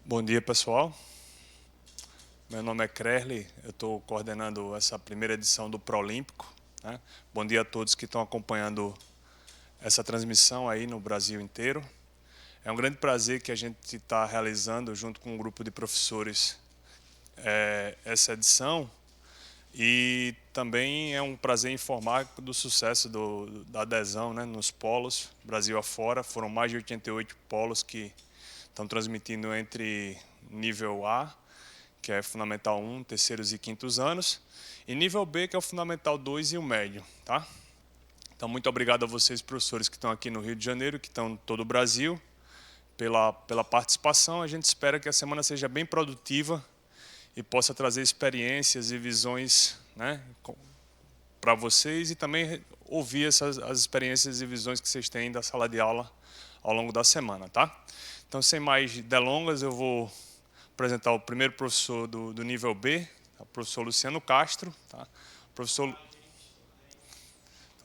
Bom dia, pessoal. Meu nome é Crerli, eu estou coordenando essa primeira edição do Prolímpico, né? Bom dia a todos que estão acompanhando essa transmissão aí no Brasil inteiro. É um grande prazer que a gente está realizando, junto com um grupo de professores, essa edição. E também é um prazer informar do sucesso da adesão, né, nos polos, Brasil afora. Foram mais de 88 polos que estão transmitindo entre nível A, que é Fundamental 1, terceiros e quintos anos, e nível B, que é o Fundamental 2 e o médio, tá? Então, muito obrigado a vocês, professores, que estão aqui no Rio de Janeiro, que estão em todo o Brasil, pela participação. A gente espera que a semana seja bem produtiva e possa trazer experiências e visões, né, para vocês, e também ouvir as experiências e visões que vocês têm da sala de aula ao longo da semana, tá? Então, sem mais delongas, eu vou apresentar o primeiro professor do nível B, o professor Luciano Castro. Tá? O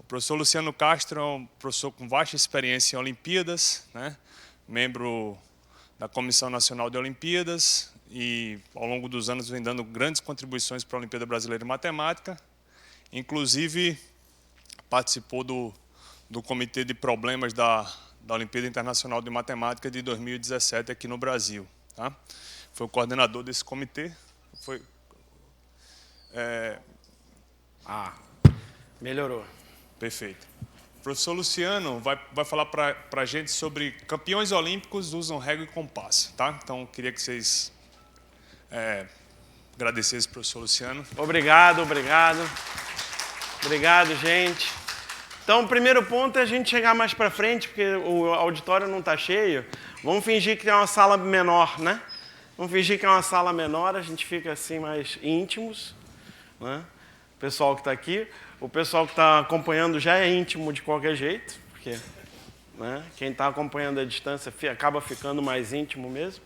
professor Luciano Castro é um professor com vasta experiência em Olimpíadas, né? Membro da Comissão Nacional de Olimpíadas e, ao longo dos anos, vem dando grandes contribuições para a Olimpíada Brasileira de Matemática. Inclusive, participou do Comitê de Problemas da Olimpíada Internacional de Matemática de 2017 aqui no Brasil. Tá? Foi o coordenador desse comitê. Melhorou. Perfeito. O professor Luciano vai falar para a gente sobre campeões olímpicos usam régua e compasso. Tá? Então, queria que vocês agradecessem o professor Luciano. Obrigado. Obrigado, gente. Então, o primeiro ponto é a gente chegar mais para frente, porque o auditório não está cheio. Vamos fingir que é uma sala menor, né? Vamos fingir que é uma sala menor, a gente fica assim mais íntimos, né? O pessoal que está aqui. O pessoal que está acompanhando já é íntimo de qualquer jeito, porque, né, quem está acompanhando à distância acaba ficando mais íntimo mesmo.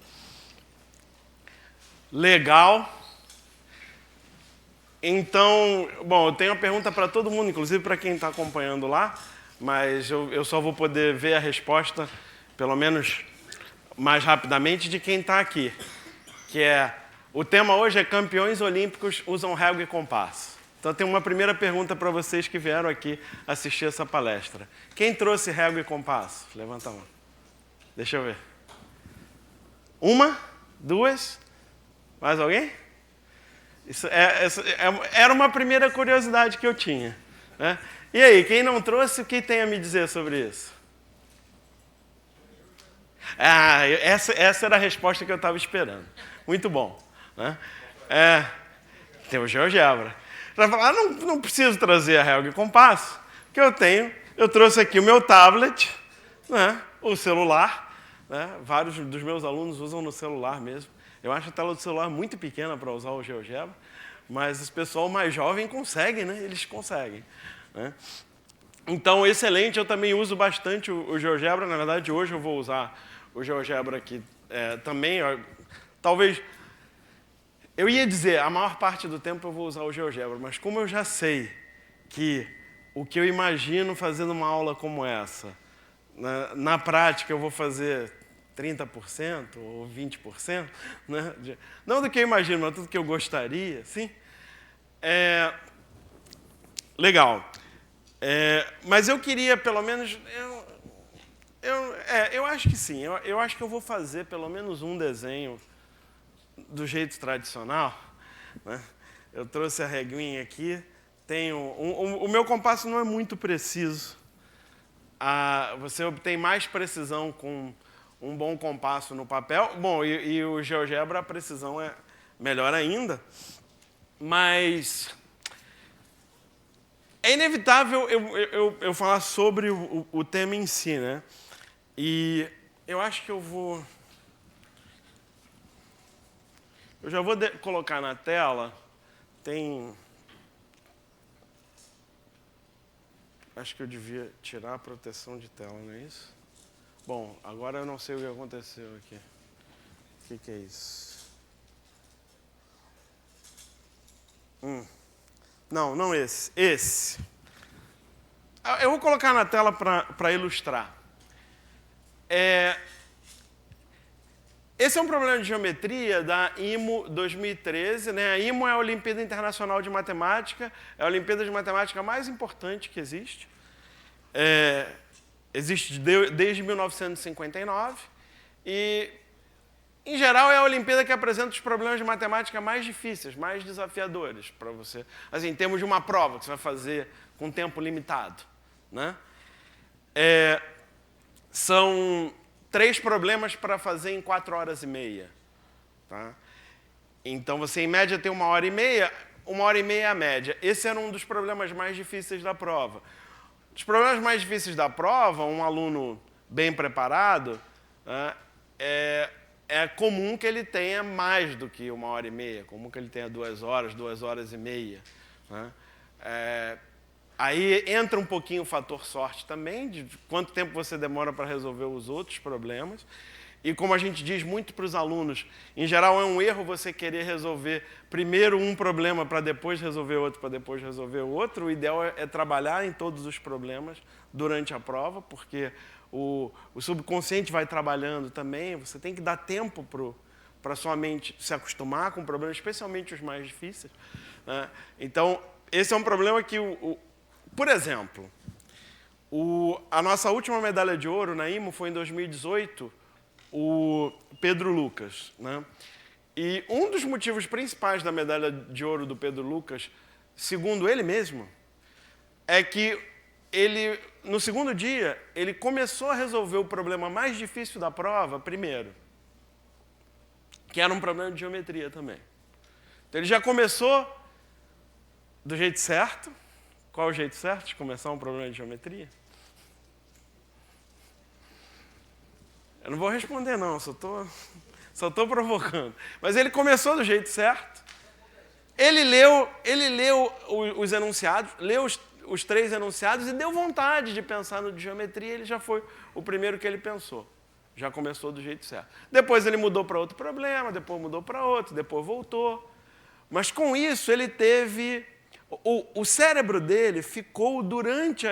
Legal. Então, bom, eu tenho uma pergunta para todo mundo, inclusive para quem está acompanhando lá, mas eu só vou poder ver a resposta, pelo menos mais rapidamente, de quem está aqui. Que é, o tema hoje é campeões olímpicos usam régua e compasso. Então, eu tenho uma primeira pergunta para vocês que vieram aqui assistir essa palestra. Quem trouxe régua e compasso? Levanta a mão. Deixa eu ver. Uma? Duas? Mais alguém? Era uma primeira curiosidade que eu tinha, né? E aí, quem não trouxe, o que tem a me dizer sobre isso? Essa era a resposta que eu estava esperando. Muito bom, né? Tem o GeoGebra. Vai falar, não preciso trazer a régua e compasso, que eu trouxe aqui o meu tablet, né, o celular, né, vários dos meus alunos usam no celular mesmo. Eu acho a tela do celular muito pequena para usar o GeoGebra, mas o pessoal mais jovem consegue, né? Eles conseguem, né? Então, excelente, eu também uso bastante o GeoGebra. Na verdade, hoje eu vou usar o GeoGebra aqui também. Talvez, eu ia dizer, a maior parte do tempo eu vou usar o GeoGebra, mas como eu já sei que o que eu imagino fazendo uma aula como essa, na prática eu vou fazer 30% ou 20%, né? Não do que eu imagino, mas tudo que eu gostaria, sim. Legal. Mas eu queria, pelo menos, eu acho que sim. Eu acho que eu vou fazer pelo menos um desenho do jeito tradicional, né? Eu trouxe a reguinha aqui. O meu compasso não é muito preciso. Você obtém mais precisão com um bom compasso no papel. Bom, e o GeoGebra, a precisão é melhor ainda. Mas é inevitável eu falar sobre o tema em si, né? E eu acho que eu já vou colocar na tela. Acho que eu devia tirar a proteção de tela, não é isso? Bom, agora eu não sei o que aconteceu aqui. O que é isso? Não esse. Esse. Eu vou colocar na tela para ilustrar. Esse é um problema de geometria da IMO 2013. Né? A IMO é a Olimpíada Internacional de Matemática, é a Olimpíada de Matemática mais importante que existe. Existe desde 1959 e, em geral, é a Olimpíada que apresenta os problemas de matemática mais difíceis, mais desafiadores para você. Assim, em termos de uma prova que você vai fazer com tempo limitado. Né? São 3 problemas para fazer em 4 horas e meia. Tá? Então, você, em média, tem 1h30, 1h30 é a média. Esse era um dos problemas mais difíceis da prova. Os problemas mais difíceis da prova, um aluno bem preparado, né, é comum que ele tenha mais do que 1h30, comum que ele tenha 2 horas, 2 horas e meia. Né? Aí entra um pouquinho o fator sorte também, de quanto tempo você demora para resolver os outros problemas. E como a gente diz muito para os alunos, em geral é um erro você querer resolver primeiro um problema para depois resolver outro, para depois resolver o outro. O ideal é trabalhar em todos os problemas durante a prova, porque o subconsciente vai trabalhando também. Você tem que dar tempo para a sua mente se acostumar com problemas, especialmente os mais difíceis. Né? Então, esse é um problema que, por exemplo, a nossa última medalha de ouro na IMO foi em 2018, o Pedro Lucas. Né? E um dos motivos principais da medalha de ouro do Pedro Lucas, segundo ele mesmo, é que ele, no segundo dia, ele começou a resolver o problema mais difícil da prova primeiro, que era um problema de geometria também. Então, ele já começou do jeito certo. Qual é o jeito certo de começar um problema de geometria? Eu não vou responder, não, só estou provocando. Mas ele começou do jeito certo. Ele leu os enunciados, leu os 3 enunciados e deu vontade de pensar no de geometria. Ele já foi o primeiro que ele pensou. Já começou do jeito certo. Depois ele mudou para outro problema, depois mudou para outro, depois voltou. Mas com isso ele teve... O cérebro dele ficou durante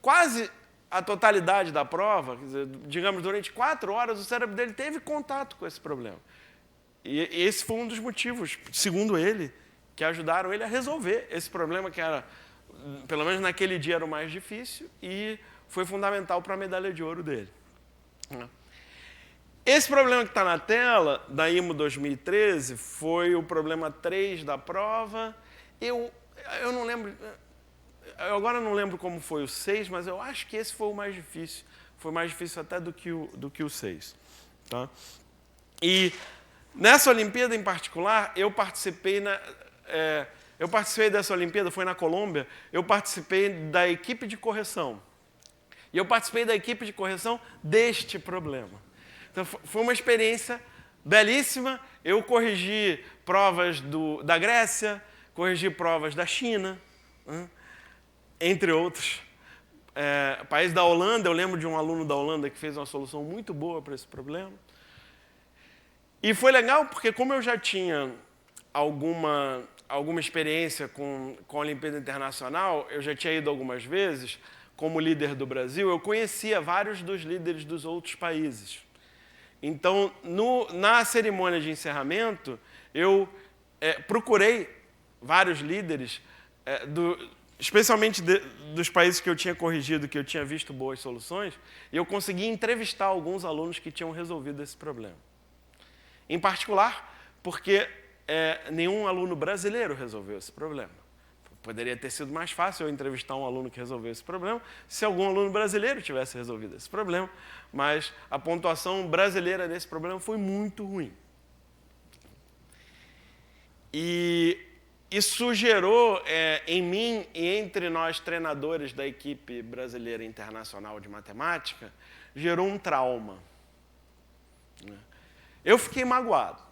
quase a totalidade da prova, quer dizer, digamos, durante 4 horas, o cérebro dele teve contato com esse problema. E esse foi um dos motivos, segundo ele, que ajudaram ele a resolver esse problema que era, pelo menos naquele dia, era o mais difícil e foi fundamental para a medalha de ouro dele. Esse problema que está na tela, da IMO 2013, foi o problema 3 da prova. Eu não lembro... Eu agora não lembro como foi o 6, mas eu acho que esse foi o mais difícil. Foi mais difícil até do que o 6. Tá? E nessa Olimpíada em particular, eu participei dessa Olimpíada, foi na Colômbia, eu participei da equipe de correção. E eu participei da equipe de correção deste problema. Então, foi uma experiência belíssima. Eu corrigi provas da Grécia, corrigi provas da China, entre outros. País da Holanda, eu lembro de um aluno da Holanda que fez uma solução muito boa para esse problema. E foi legal porque, como eu já tinha alguma experiência com a Olimpíada Internacional, eu já tinha ido algumas vezes, como líder do Brasil, eu conhecia vários dos líderes dos outros países. Então, na cerimônia de encerramento, eu procurei vários líderes, especialmente dos países que eu tinha corrigido, que eu tinha visto boas soluções, e eu consegui entrevistar alguns alunos que tinham resolvido esse problema. Em particular, porque nenhum aluno brasileiro resolveu esse problema. Poderia ter sido mais fácil eu entrevistar um aluno que resolveu esse problema se algum aluno brasileiro tivesse resolvido esse problema, mas a pontuação brasileira desse problema foi muito ruim. E isso gerou em mim e entre nós treinadores da equipe brasileira internacional de matemática, gerou um trauma. Eu fiquei magoado,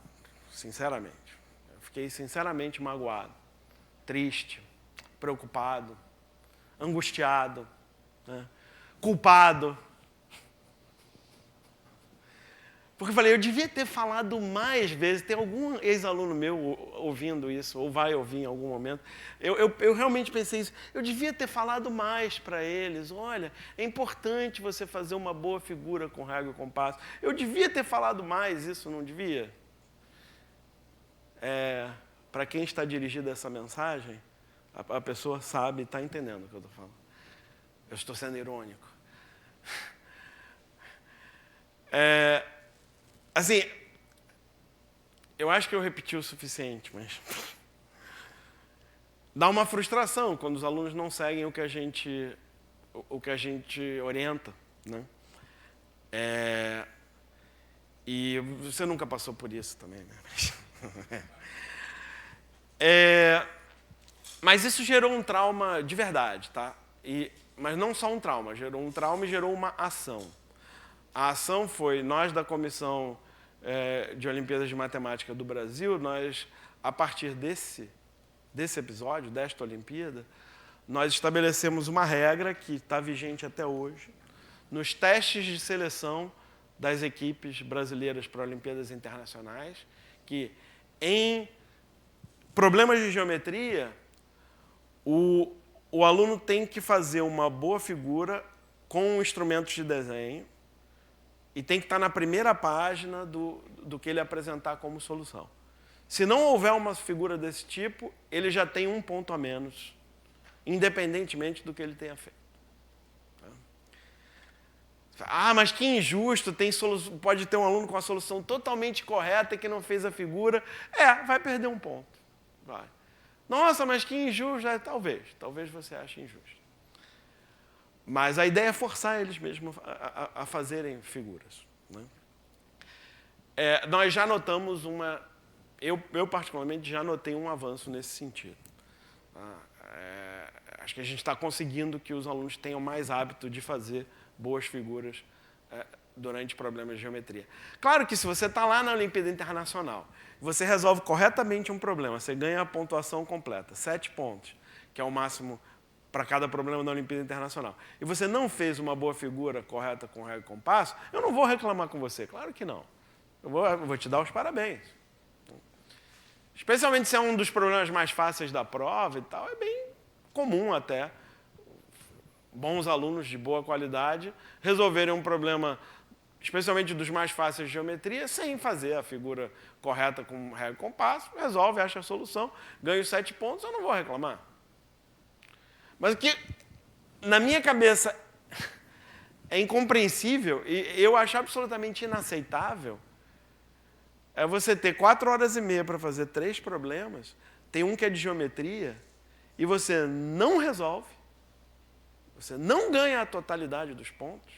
sinceramente. Eu fiquei sinceramente magoado, triste, preocupado, angustiado, culpado. Porque eu falei, eu devia ter falado mais vezes. Tem algum ex-aluno meu ouvindo isso, ou vai ouvir em algum momento. Eu realmente pensei isso. Eu devia ter falado mais para eles. Olha, é importante você fazer uma boa figura com régua e compasso. Eu devia ter falado mais isso, não devia? Para quem está dirigindo essa mensagem, a pessoa sabe, está entendendo o que eu estou falando. Eu estou sendo irônico. Assim, eu acho que eu repeti o suficiente, mas dá uma frustração quando os alunos não seguem o que a gente orienta, né? E você nunca passou por isso também, né? Mas isso gerou um trauma de verdade, tá? Mas não só um trauma, gerou um trauma e gerou uma ação. A ação foi, nós da Comissão de Olimpíadas de Matemática do Brasil, nós, a partir desse episódio, desta Olimpíada, nós estabelecemos uma regra que está vigente até hoje, nos testes de seleção das equipes brasileiras para Olimpíadas Internacionais, que em problemas de geometria, o aluno tem que fazer uma boa figura com instrumentos de desenho e tem que estar na primeira página do que ele apresentar como solução. Se não houver uma figura desse tipo, ele já tem um ponto a menos, independentemente do que ele tenha feito. Ah, mas que injusto, pode ter um aluno com a solução totalmente correta e que não fez a figura. Vai perder um ponto. Vai. Nossa, mas que injusto. Talvez você ache injusto. Mas a ideia é forçar eles mesmos a fazerem figuras, né? Nós já notamos eu particularmente já notei um avanço nesse sentido. Acho que a gente está conseguindo que os alunos tenham mais hábito de fazer boas figuras durante problemas de geometria. Claro que se você está lá na Olimpíada Internacional, você resolve corretamente um problema, você ganha a pontuação completa, 7 pontos, que é o máximo para cada problema da Olimpíada Internacional, e você não fez uma boa figura correta com régua e compasso, eu não vou reclamar com você, claro que não. Eu vou te dar os parabéns. Especialmente se é um dos problemas mais fáceis da prova e tal, é bem comum até bons alunos de boa qualidade resolverem um problema, especialmente dos mais fáceis de geometria, sem fazer a figura correta com régua e compasso, resolve, acha a solução, ganha os 7 pontos, eu não vou reclamar. Mas o que, na minha cabeça, é incompreensível, e eu acho absolutamente inaceitável, é você ter 4 horas e meia para fazer 3 problemas, tem um que é de geometria, e você não resolve, você não ganha a totalidade dos pontos,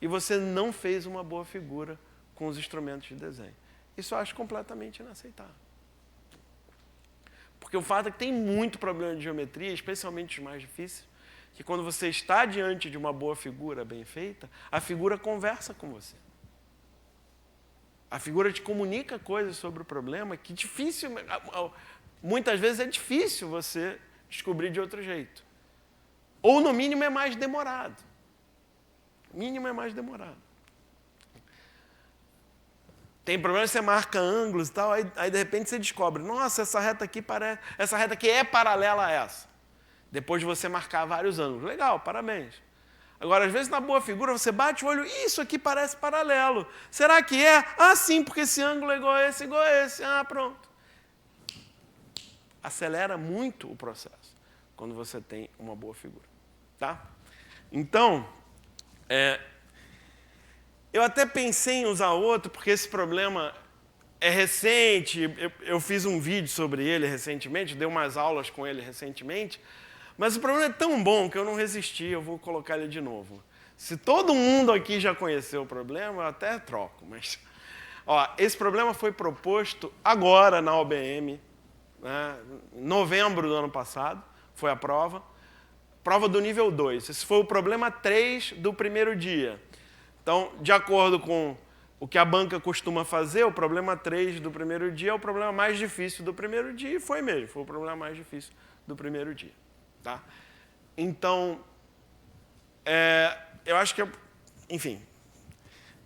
e você não fez uma boa figura com os instrumentos de desenho. Isso eu acho completamente inaceitável. Porque o fato é que tem muito problema de geometria, especialmente os mais difíceis, que quando você está diante de uma boa figura bem feita, a figura conversa com você. A figura te comunica coisas sobre o problema que muitas vezes é difícil você descobrir de outro jeito. Ou, no mínimo, é mais demorado. O mínimo é mais demorado. Tem problema, você marca ângulos e tal, aí de repente você descobre, nossa, essa reta aqui é paralela a essa. Depois de você marcar vários ângulos. Legal, parabéns. Agora, às vezes, na boa figura, você bate o olho, isso aqui parece paralelo. Será que é? Ah, sim, porque esse ângulo é igual a esse, igual a esse. Ah, pronto. Acelera muito o processo quando você tem uma boa figura. Tá? Então, eu até pensei em usar outro, porque esse problema é recente, eu fiz um vídeo sobre ele recentemente, dei umas aulas com ele recentemente, mas o problema é tão bom que eu não resisti, eu vou colocar ele de novo. Se todo mundo aqui já conheceu o problema, eu até troco, mas... esse problema foi proposto agora na OBM, né, em novembro do ano passado, foi a prova do nível 2. Esse foi o problema 3 do primeiro dia. Então, de acordo com o que a banca costuma fazer, o problema 3 do primeiro dia é o problema mais difícil do primeiro dia, e foi mesmo, foi o problema mais difícil do primeiro dia. Tá? Então, eu acho que,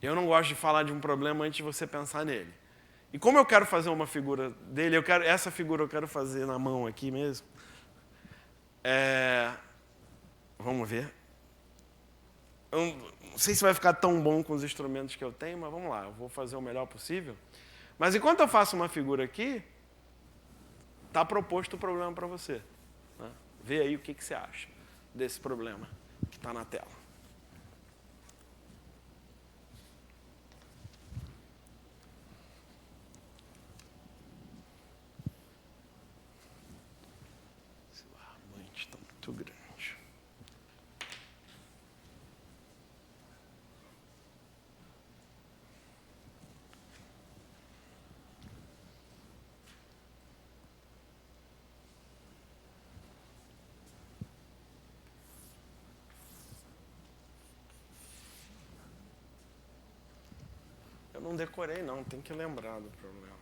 Eu não gosto de falar de um problema antes de você pensar nele. E como eu quero fazer uma figura dele, essa figura eu quero fazer na mão aqui mesmo. Vamos ver. Eu não sei se vai ficar tão bom com os instrumentos que eu tenho, mas vamos lá, eu vou fazer o melhor possível. Mas enquanto eu faço uma figura aqui, está proposto o problema para você. Né? Vê aí o que você acha desse problema que está na tela. Esse barbante está muito grande. Eu não decorei, não. Tem que lembrar do problema.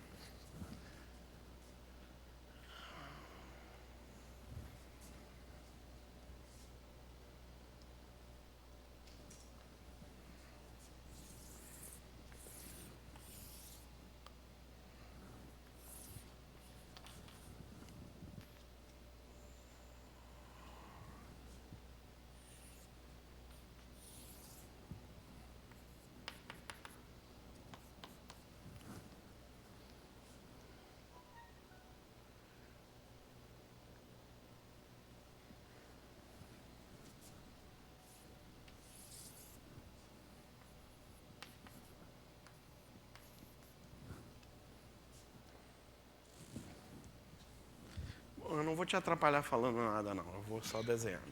Eu não vou te atrapalhar falando nada, não. Eu vou só desenhando.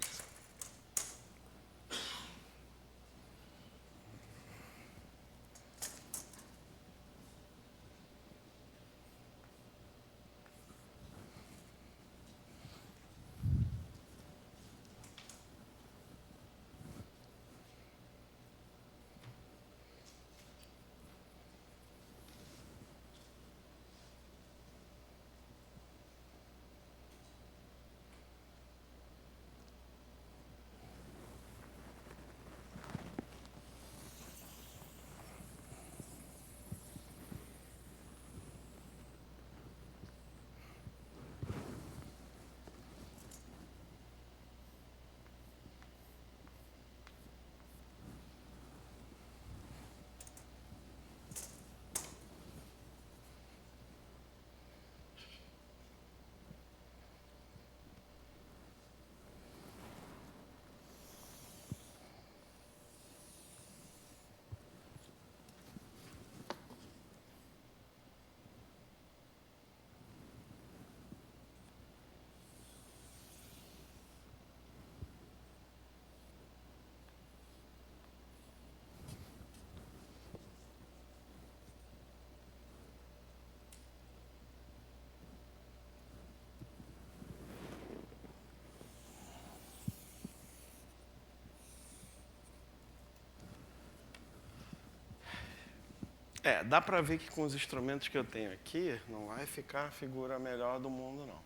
Dá para ver que com os instrumentos que eu tenho aqui, não vai ficar a figura melhor do mundo, não.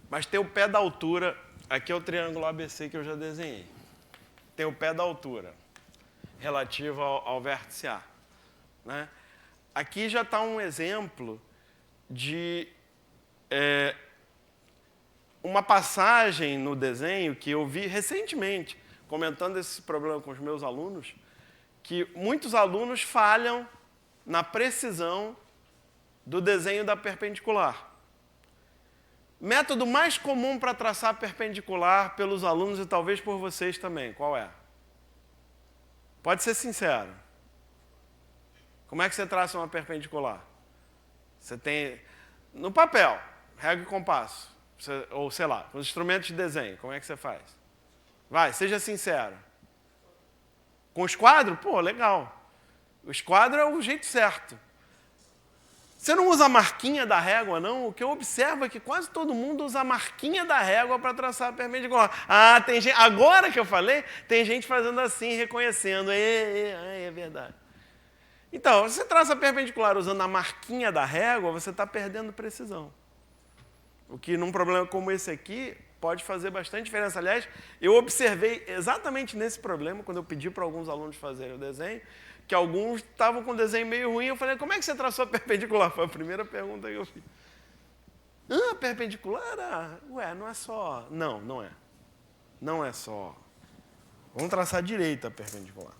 Mas tem o pé da altura, aqui é o triângulo ABC que eu já desenhei. Tem o pé da altura, relativo ao vértice A. Né? Aqui já está um exemplo de uma passagem no desenho que eu vi recentemente, comentando esse problema com os meus alunos, que muitos alunos falham na precisão do desenho da perpendicular. Método mais comum para traçar perpendicular pelos alunos e talvez por vocês também, qual é? Pode ser sincero. Como é que você traça uma perpendicular? Você tem, no papel, régua e compasso, ou sei lá, com os instrumentos de desenho, como é que você faz? Vai, seja sincero. Com o esquadro? Pô, legal. O esquadro é o jeito certo. Você não usa a marquinha da régua, não? O que eu observo é que quase todo mundo usa a marquinha da régua para traçar a perpendicular. Ah, tem gente, agora que eu falei, tem gente fazendo assim, reconhecendo. É verdade. Então, se você traça a perpendicular usando a marquinha da régua, você está perdendo precisão. O que num problema como esse aqui pode fazer bastante diferença. Aliás, eu observei exatamente nesse problema, quando eu pedi para alguns alunos fazerem o desenho, que alguns estavam com o desenho meio ruim. Eu falei, como é que você traçou a perpendicular? Foi a primeira pergunta que eu fiz. Perpendicular? Ué, não é só... Não, não é. Não é só. Vamos traçar direita a perpendicular.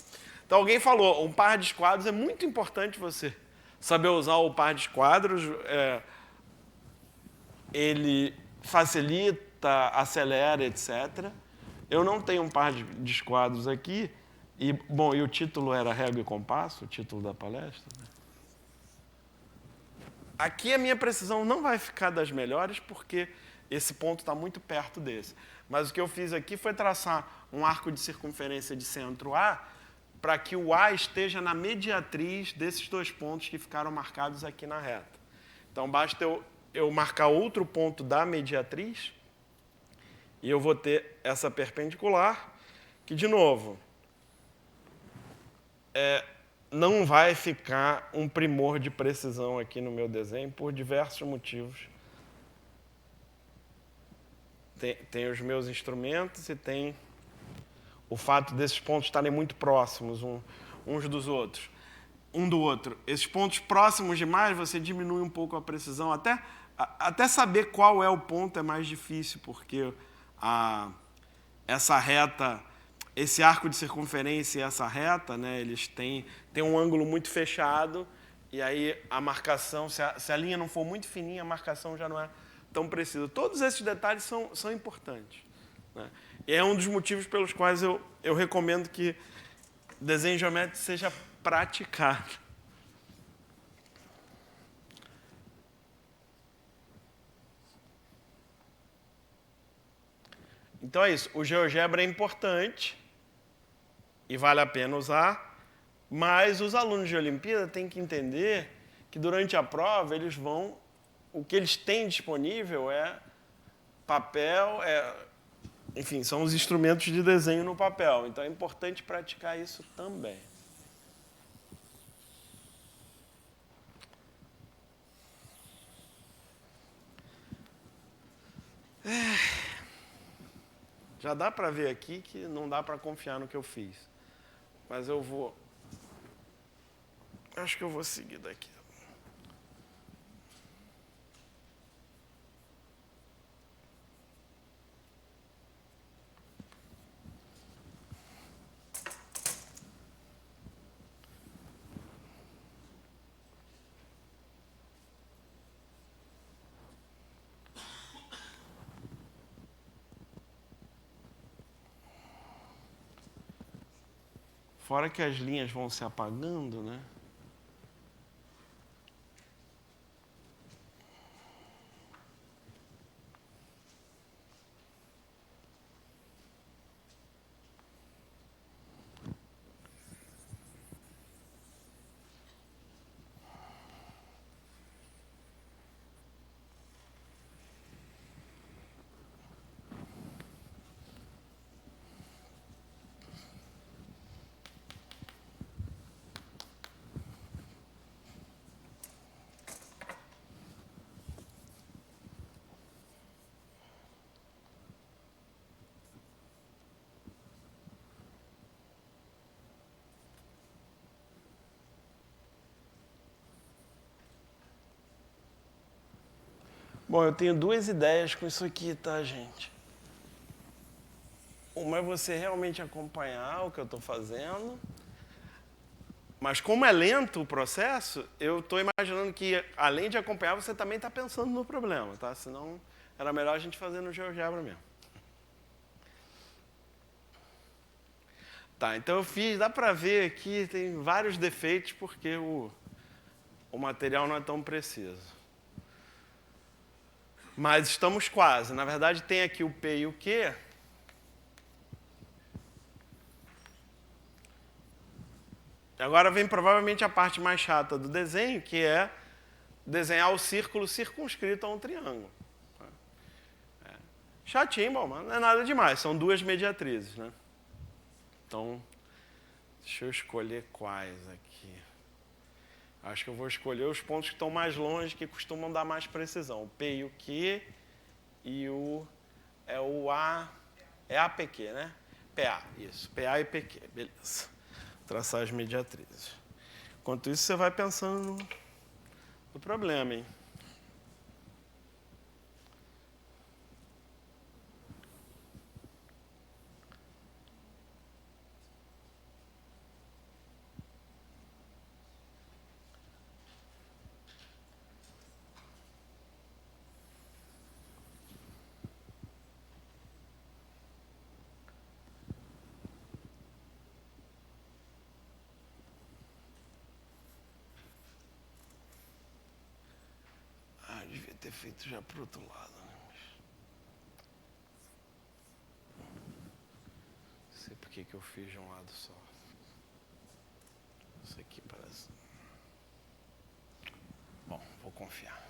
Então, alguém falou, um par de esquadros é muito importante você saber usar o par de esquadros. Ele facilita, acelera, etc. Eu não tenho um par de esquadros aqui. E o título era Régua e Compasso, o título da palestra. Aqui a minha precisão não vai ficar das melhores, porque esse ponto está muito perto desse. Mas o que eu fiz aqui foi traçar um arco de circunferência de centro A, para que o A esteja na mediatriz desses dois pontos que ficaram marcados aqui na reta. Então, basta eu marcar outro ponto da mediatriz, e eu vou ter essa perpendicular, que, de novo, não vai ficar um primor de precisão aqui no meu desenho, por diversos motivos. Tem os meus instrumentos e tem o fato desses pontos estarem muito próximos uns dos outros. Um do outro. Esses pontos próximos demais, você diminui um pouco a precisão. Até saber qual é o ponto é mais difícil, porque essa reta, esse arco de circunferência e essa reta, né, eles têm um ângulo muito fechado, e aí a marcação, se a linha não for muito fininha, a marcação já não é tão precisa. Todos esses detalhes são importantes, né? E é um dos motivos pelos quais eu recomendo que desenho geométrico seja praticado. Então é isso. O GeoGebra é importante e vale a pena usar, mas os alunos de Olimpíada têm que entender que durante a prova o que eles têm disponível é papel, enfim, são os instrumentos de desenho no papel. Então é importante praticar isso também. Já dá para ver aqui que não dá para confiar no que eu fiz. Mas acho que eu vou seguir daqui. Fora que as linhas vão se apagando, né? Bom, eu tenho duas ideias com isso aqui, tá, gente? Uma é você realmente acompanhar o que eu estou fazendo, mas como é lento o processo, eu estou imaginando que, além de acompanhar, você também está pensando no problema, tá? Senão, era melhor a gente fazer no GeoGebra mesmo. Tá, então eu fiz, dá para ver aqui, tem vários defeitos, porque o material não é tão preciso. Mas estamos quase. Na verdade, tem aqui o P e o Q. Agora vem provavelmente a parte mais chata do desenho, que é desenhar o círculo circunscrito a um triângulo. Chatinho, bom, mas não é nada demais. São duas mediatrizes, né? Então, deixa eu escolher quais aqui. Acho que eu vou escolher os pontos que estão mais longe, que costumam dar mais precisão. O P e o Q e o É o A... É APQ, né? PA, isso. PA e PQ, beleza. Traçar as mediatrizes. Enquanto isso, você vai pensando no problema, hein? Devia ter feito já para o outro lado, né? Não sei por que eu fiz de um lado só. Isso aqui parece... Bom, vou confiar.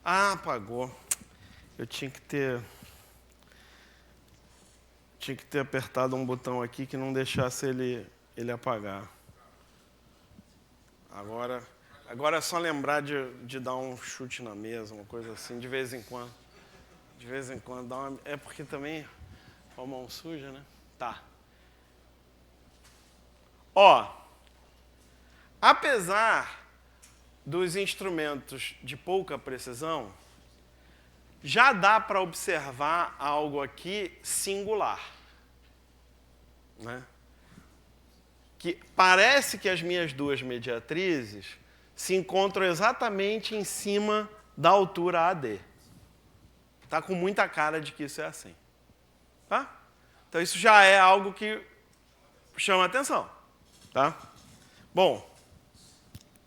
Ah, apagou. Eu tinha que ter apertado um botão aqui que não deixasse ele apagar. Agora é só lembrar de dar um chute na mesa, uma coisa assim, de vez em quando. De vez em quando dá uma... É porque também com a mão suja, né? Tá. Ó, apesar dos instrumentos de pouca precisão, já dá para observar algo aqui singular, né? Que parece que as minhas duas mediatrizes se encontram exatamente em cima da altura AD. Tá com muita cara de que isso é assim. Tá? Então isso já é algo que chama a atenção. Tá? Bom,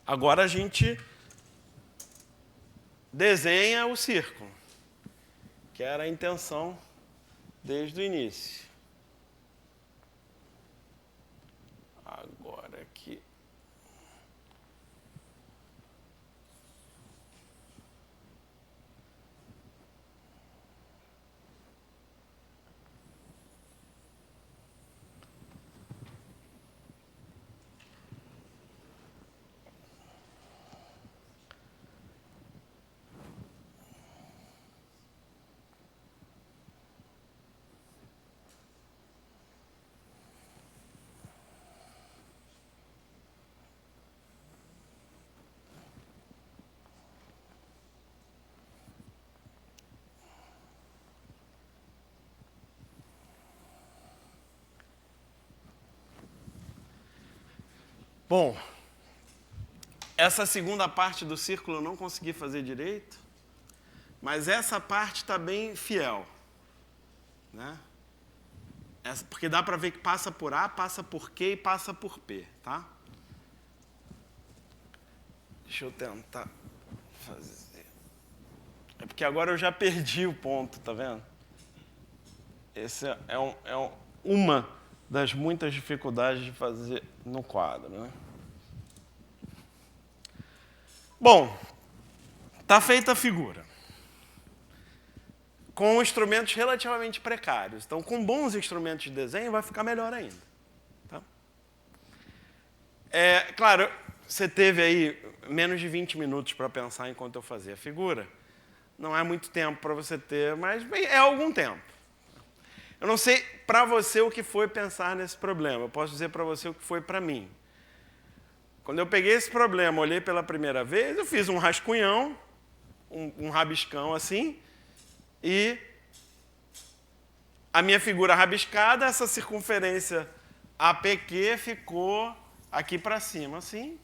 agora a gente desenha o círculo, que era a intenção desde o início. Agora aqui. Bom, essa segunda parte do círculo eu não consegui fazer direito, mas essa parte está bem fiel, né? Porque dá para ver que passa por A, passa por Q e passa por P, tá? Deixa eu tentar fazer. É porque agora eu já perdi o ponto, tá vendo? Esse é uma das muitas dificuldades de fazer no quadro, né? Bom, está feita a figura. Com instrumentos relativamente precários. Então, com bons instrumentos de desenho, vai ficar melhor ainda. Tá? Claro, você teve aí menos de 20 minutos para pensar enquanto eu fazia a figura. Não é muito tempo para você ter, mas bem, é algum tempo. Eu não sei para você o que foi pensar nesse problema. Eu posso dizer para você o que foi para mim. Quando eu peguei esse problema, olhei pela primeira vez, eu fiz um rascunhão, um rabiscão assim, e a minha figura rabiscada, essa circunferência APQ ficou aqui para cima, assim.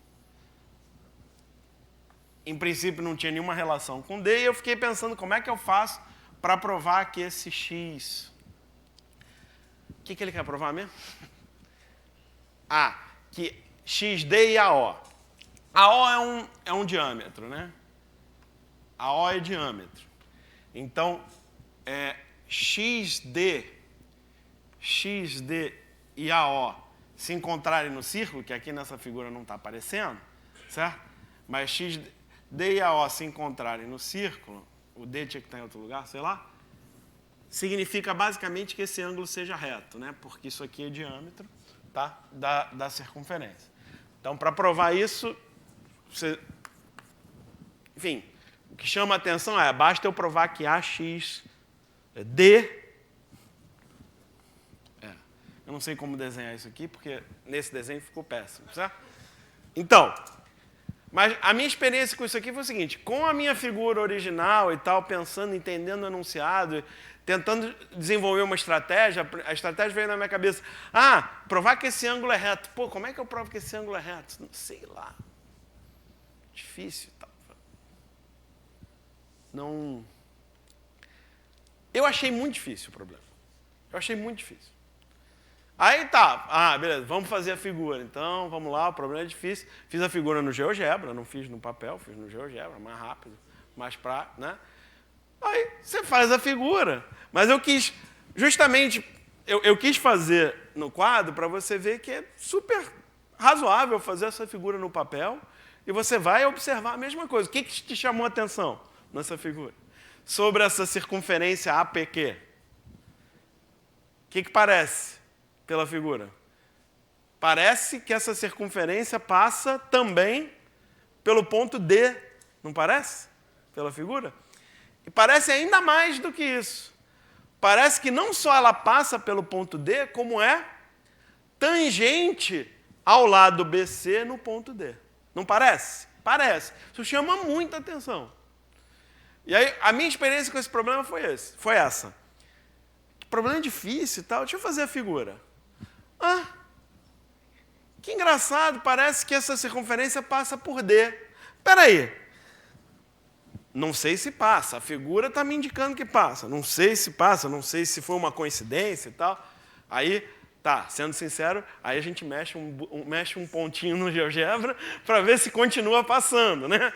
Em princípio não tinha nenhuma relação com D, e eu fiquei pensando como é que eu faço para provar que esse X... O que ele quer provar mesmo? Que XD e AO. AO é um diâmetro, né? AO é diâmetro. Então, XD e AO se encontrarem no círculo, que aqui nessa figura não está aparecendo, certo? Mas XD e AO se encontrarem no círculo, o D tinha que estar em outro lugar, sei lá, significa basicamente que esse ângulo seja reto, né? Porque isso aqui é diâmetro, tá? da circunferência. Então, para provar isso, enfim, o que chama a atenção basta eu provar que AXD... Eu não sei como desenhar isso aqui, porque nesse desenho ficou péssimo, certo? Então, mas a minha experiência com isso aqui foi o seguinte, com a minha figura original e tal, pensando, entendendo o enunciado, tentando desenvolver uma estratégia, a estratégia veio na minha cabeça, provar que esse ângulo é reto. Pô, como é que eu provo que esse ângulo é reto? Não sei lá. Difícil e tal. Não... Eu achei muito difícil o problema. Eu achei muito difícil. Aí tá, beleza, vamos fazer a figura. Então, vamos lá, o problema é difícil. Fiz a figura no GeoGebra, não fiz no papel, fiz no GeoGebra, mais rápido, mais prático, né? Aí você faz a figura. Mas eu quis, justamente, eu quis fazer no quadro para você ver que é super razoável fazer essa figura no papel e você vai observar a mesma coisa. O que te chamou a atenção nessa figura? Sobre essa circunferência APQ. O que parece pela figura? Parece que essa circunferência passa também pelo ponto D, não parece? Pela figura? E parece ainda mais do que isso. Parece que não só ela passa pelo ponto D, como é tangente ao lado BC no ponto D. Não parece? Parece. Isso chama muita atenção. E aí, a minha experiência com esse problema foi essa. Problema difícil e tal. Deixa eu fazer a figura. Que engraçado, parece que essa circunferência passa por D. Espera aí. Não sei se passa, a figura está me indicando que passa. Não sei se passa, não sei se foi uma coincidência e tal. Aí, sendo sincero, aí a gente mexe um pontinho no GeoGebra para ver se continua passando, né?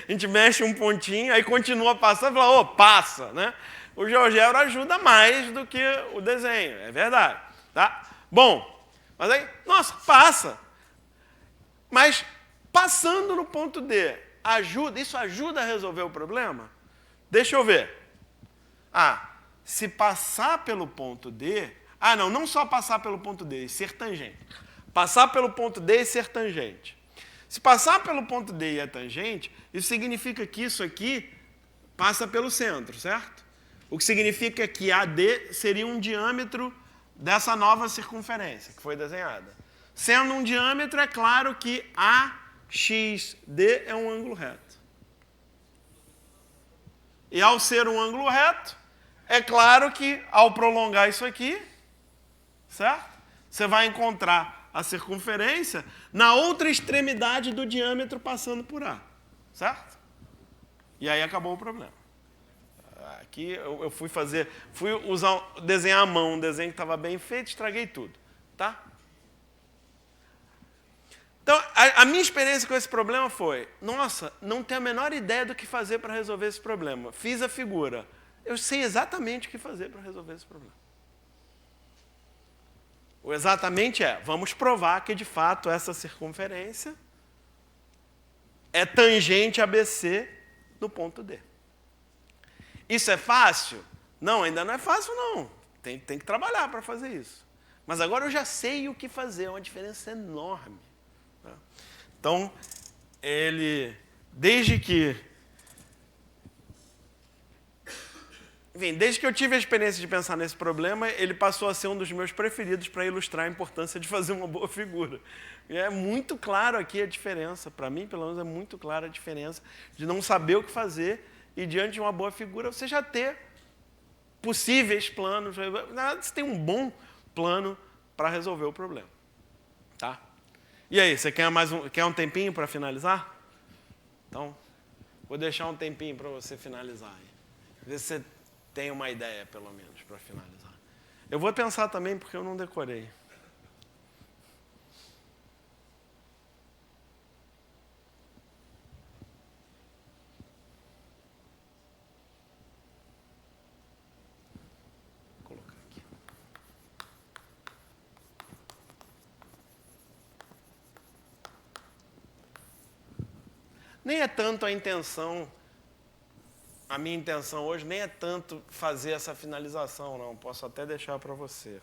A gente mexe um pontinho, aí continua passando e fala, passa, né? O GeoGebra ajuda mais do que o desenho, é verdade, tá? Bom, mas aí, nossa, passa. Mas passando no ponto D, isso ajuda a resolver o problema? Deixa eu ver. Se passar pelo ponto D... não só passar pelo ponto D e ser tangente. Passar pelo ponto D e ser tangente. Se passar pelo ponto D e é tangente, isso significa que isso aqui passa pelo centro, certo? O que significa que AD seria um diâmetro dessa nova circunferência que foi desenhada. Sendo um diâmetro, é claro que AXD é um ângulo reto. E ao ser um ângulo reto, é claro que ao prolongar isso aqui, certo? Você vai encontrar a circunferência na outra extremidade do diâmetro passando por A, certo? E aí acabou o problema. Aqui eu fui desenhar à mão um desenho que estava bem feito, estraguei tudo, tá? Então, a minha experiência com esse problema foi, nossa, não tenho a menor ideia do que fazer para resolver esse problema. Fiz a figura. Eu sei exatamente o que fazer para resolver esse problema. O exatamente vamos provar que, de fato, essa circunferência é tangente a BC no ponto D. Isso é fácil? Não, ainda não é fácil, não. Tem que trabalhar para fazer isso. Mas agora eu já sei o que fazer, é uma diferença enorme. Tá? Então, desde que eu tive a experiência de pensar nesse problema, ele passou a ser um dos meus preferidos para ilustrar a importância de fazer uma boa figura. E é muito claro aqui a diferença, para mim, pelo menos, é muito clara a diferença de não saber o que fazer e, diante de uma boa figura, você já ter possíveis planos. Você tem um bom plano para resolver o problema. Tá? E aí, você quer um tempinho para finalizar? Então, vou deixar um tempinho para você finalizar. Ver se você tem uma ideia, pelo menos, para finalizar. Eu vou pensar também, porque eu não decorei. Vou colocar aqui. Nem é tanto a intenção. A minha intenção hoje nem é tanto fazer essa finalização, não. Posso até deixar para você.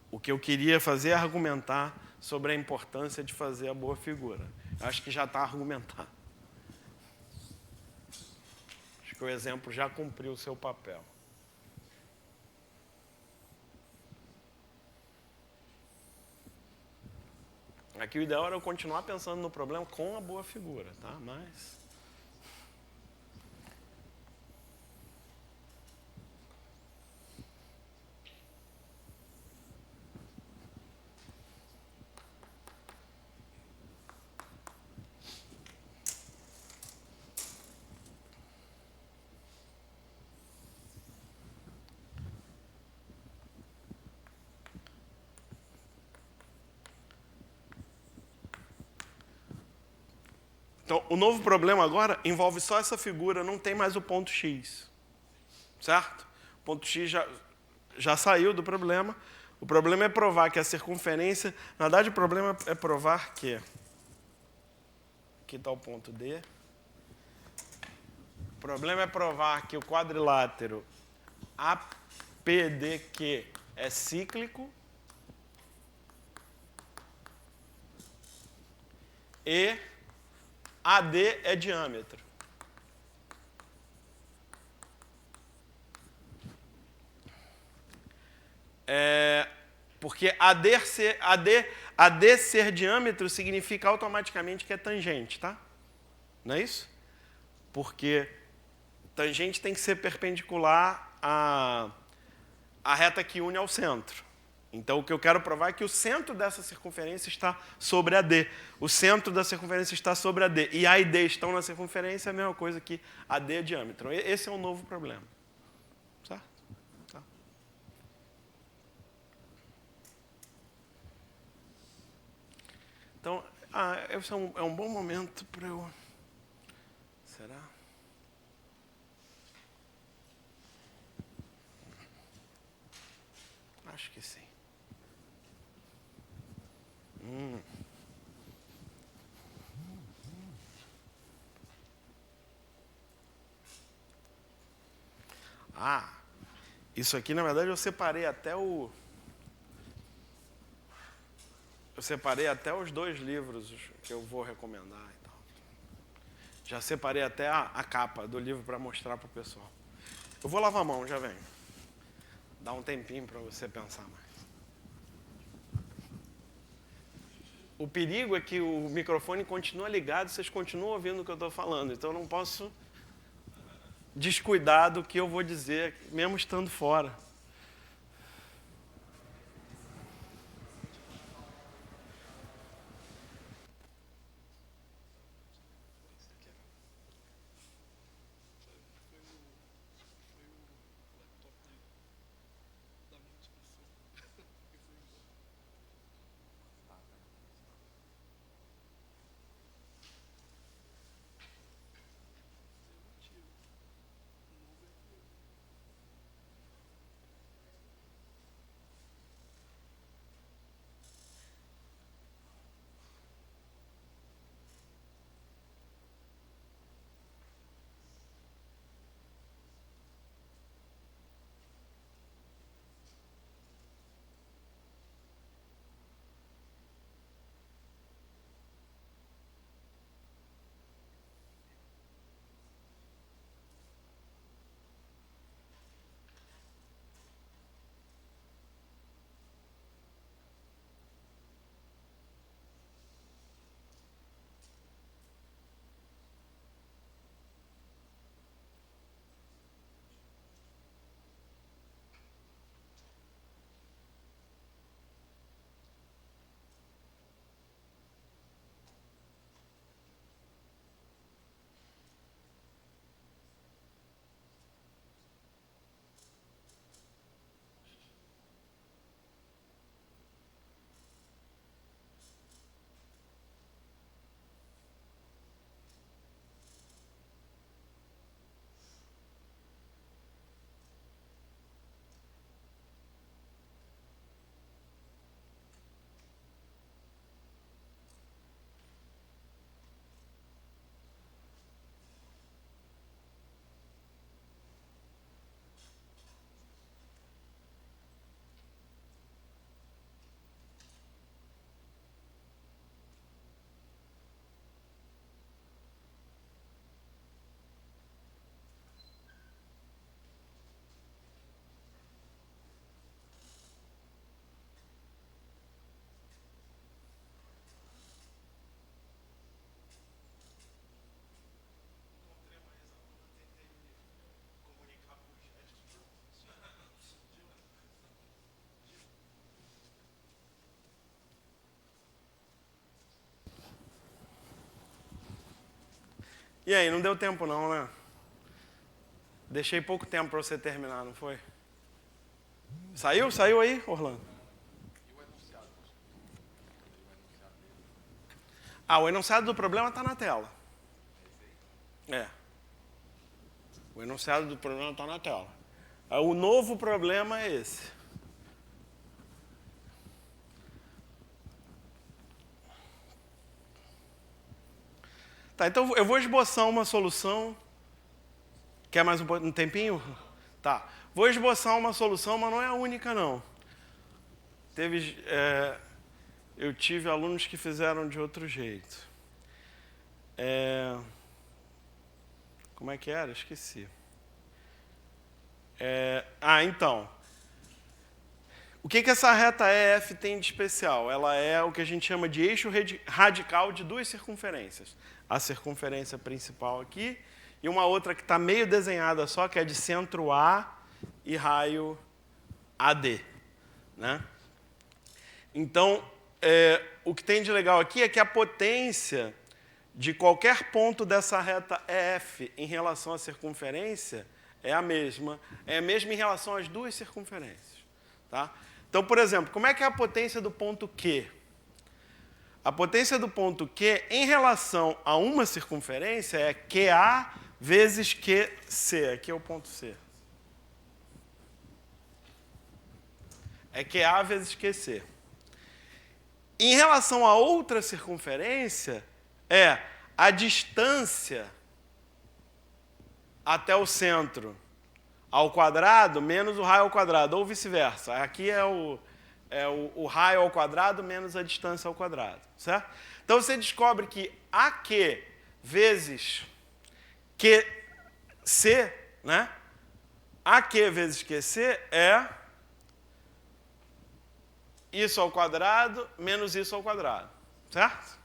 O que eu queria fazer é argumentar sobre a importância de fazer a boa figura. Acho que já está argumentado. Acho que o exemplo já cumpriu o seu papel. Aqui o ideal era eu continuar pensando no problema com a boa figura, tá? Mas então, o novo problema agora envolve só essa figura, não tem mais o ponto X. Certo? O ponto X já saiu do problema. O problema é provar que a circunferência... Na verdade, o problema é provar que... Aqui está o ponto D. O problema é provar que o quadrilátero APDQ é cíclico e AD é diâmetro. Porque AD ser diâmetro significa automaticamente que é tangente, tá? Não é isso? Porque tangente tem que ser perpendicular à reta que une ao centro. Então, o que eu quero provar é que o centro dessa circunferência está sobre AD. O centro da circunferência está sobre AD. E A e D estão na circunferência, é a mesma coisa que AD é diâmetro. Esse é um novo problema. Certo? Tá. Então, esse é um bom momento para eu... Será? Acho que sim. Isso aqui, na verdade, eu separei até os 2 livros que eu vou recomendar e tal. Já separei até a capa do livro para mostrar para o pessoal. Eu vou lavar a mão, já venho. Dá um tempinho para você pensar mais. O perigo é que o microfone continua ligado, vocês continuam ouvindo o que eu estou falando. Então, eu não posso descuidar do que eu vou dizer, mesmo estando fora. E aí, não deu tempo não, né? Deixei pouco tempo para você terminar, não foi? Saiu? Saiu aí, Orlando? O enunciado do problema está na tela. O enunciado do problema está na tela. O novo problema é esse. Tá, então eu vou esboçar uma solução. Quer mais um tempinho? Tá. Vou esboçar uma solução, mas não é a única, não. Eu tive alunos que fizeram de outro jeito. Como é que era? Esqueci. Então. O que essa reta EF tem de especial? Ela é o que a gente chama de eixo radical de duas circunferências. A circunferência principal aqui e uma outra que está meio desenhada só, que é de centro A e raio AD. Né? Então, o que tem de legal aqui é que a potência de qualquer ponto dessa reta EF em relação à circunferência é a mesma em relação às duas circunferências. Tá? Então, por exemplo, como é que é a potência do ponto Q? A potência do ponto Q em relação a uma circunferência é QA vezes QC. Aqui é o ponto C. É QA vezes QC. Em relação a outra circunferência, é a distância até o centro ao quadrado menos o raio ao quadrado, ou vice-versa. Aqui é o raio ao quadrado menos a distância ao quadrado. Certo? Então, você descobre que AQ vezes QC, né? AQ vezes QC é isso ao quadrado menos isso ao quadrado. Certo?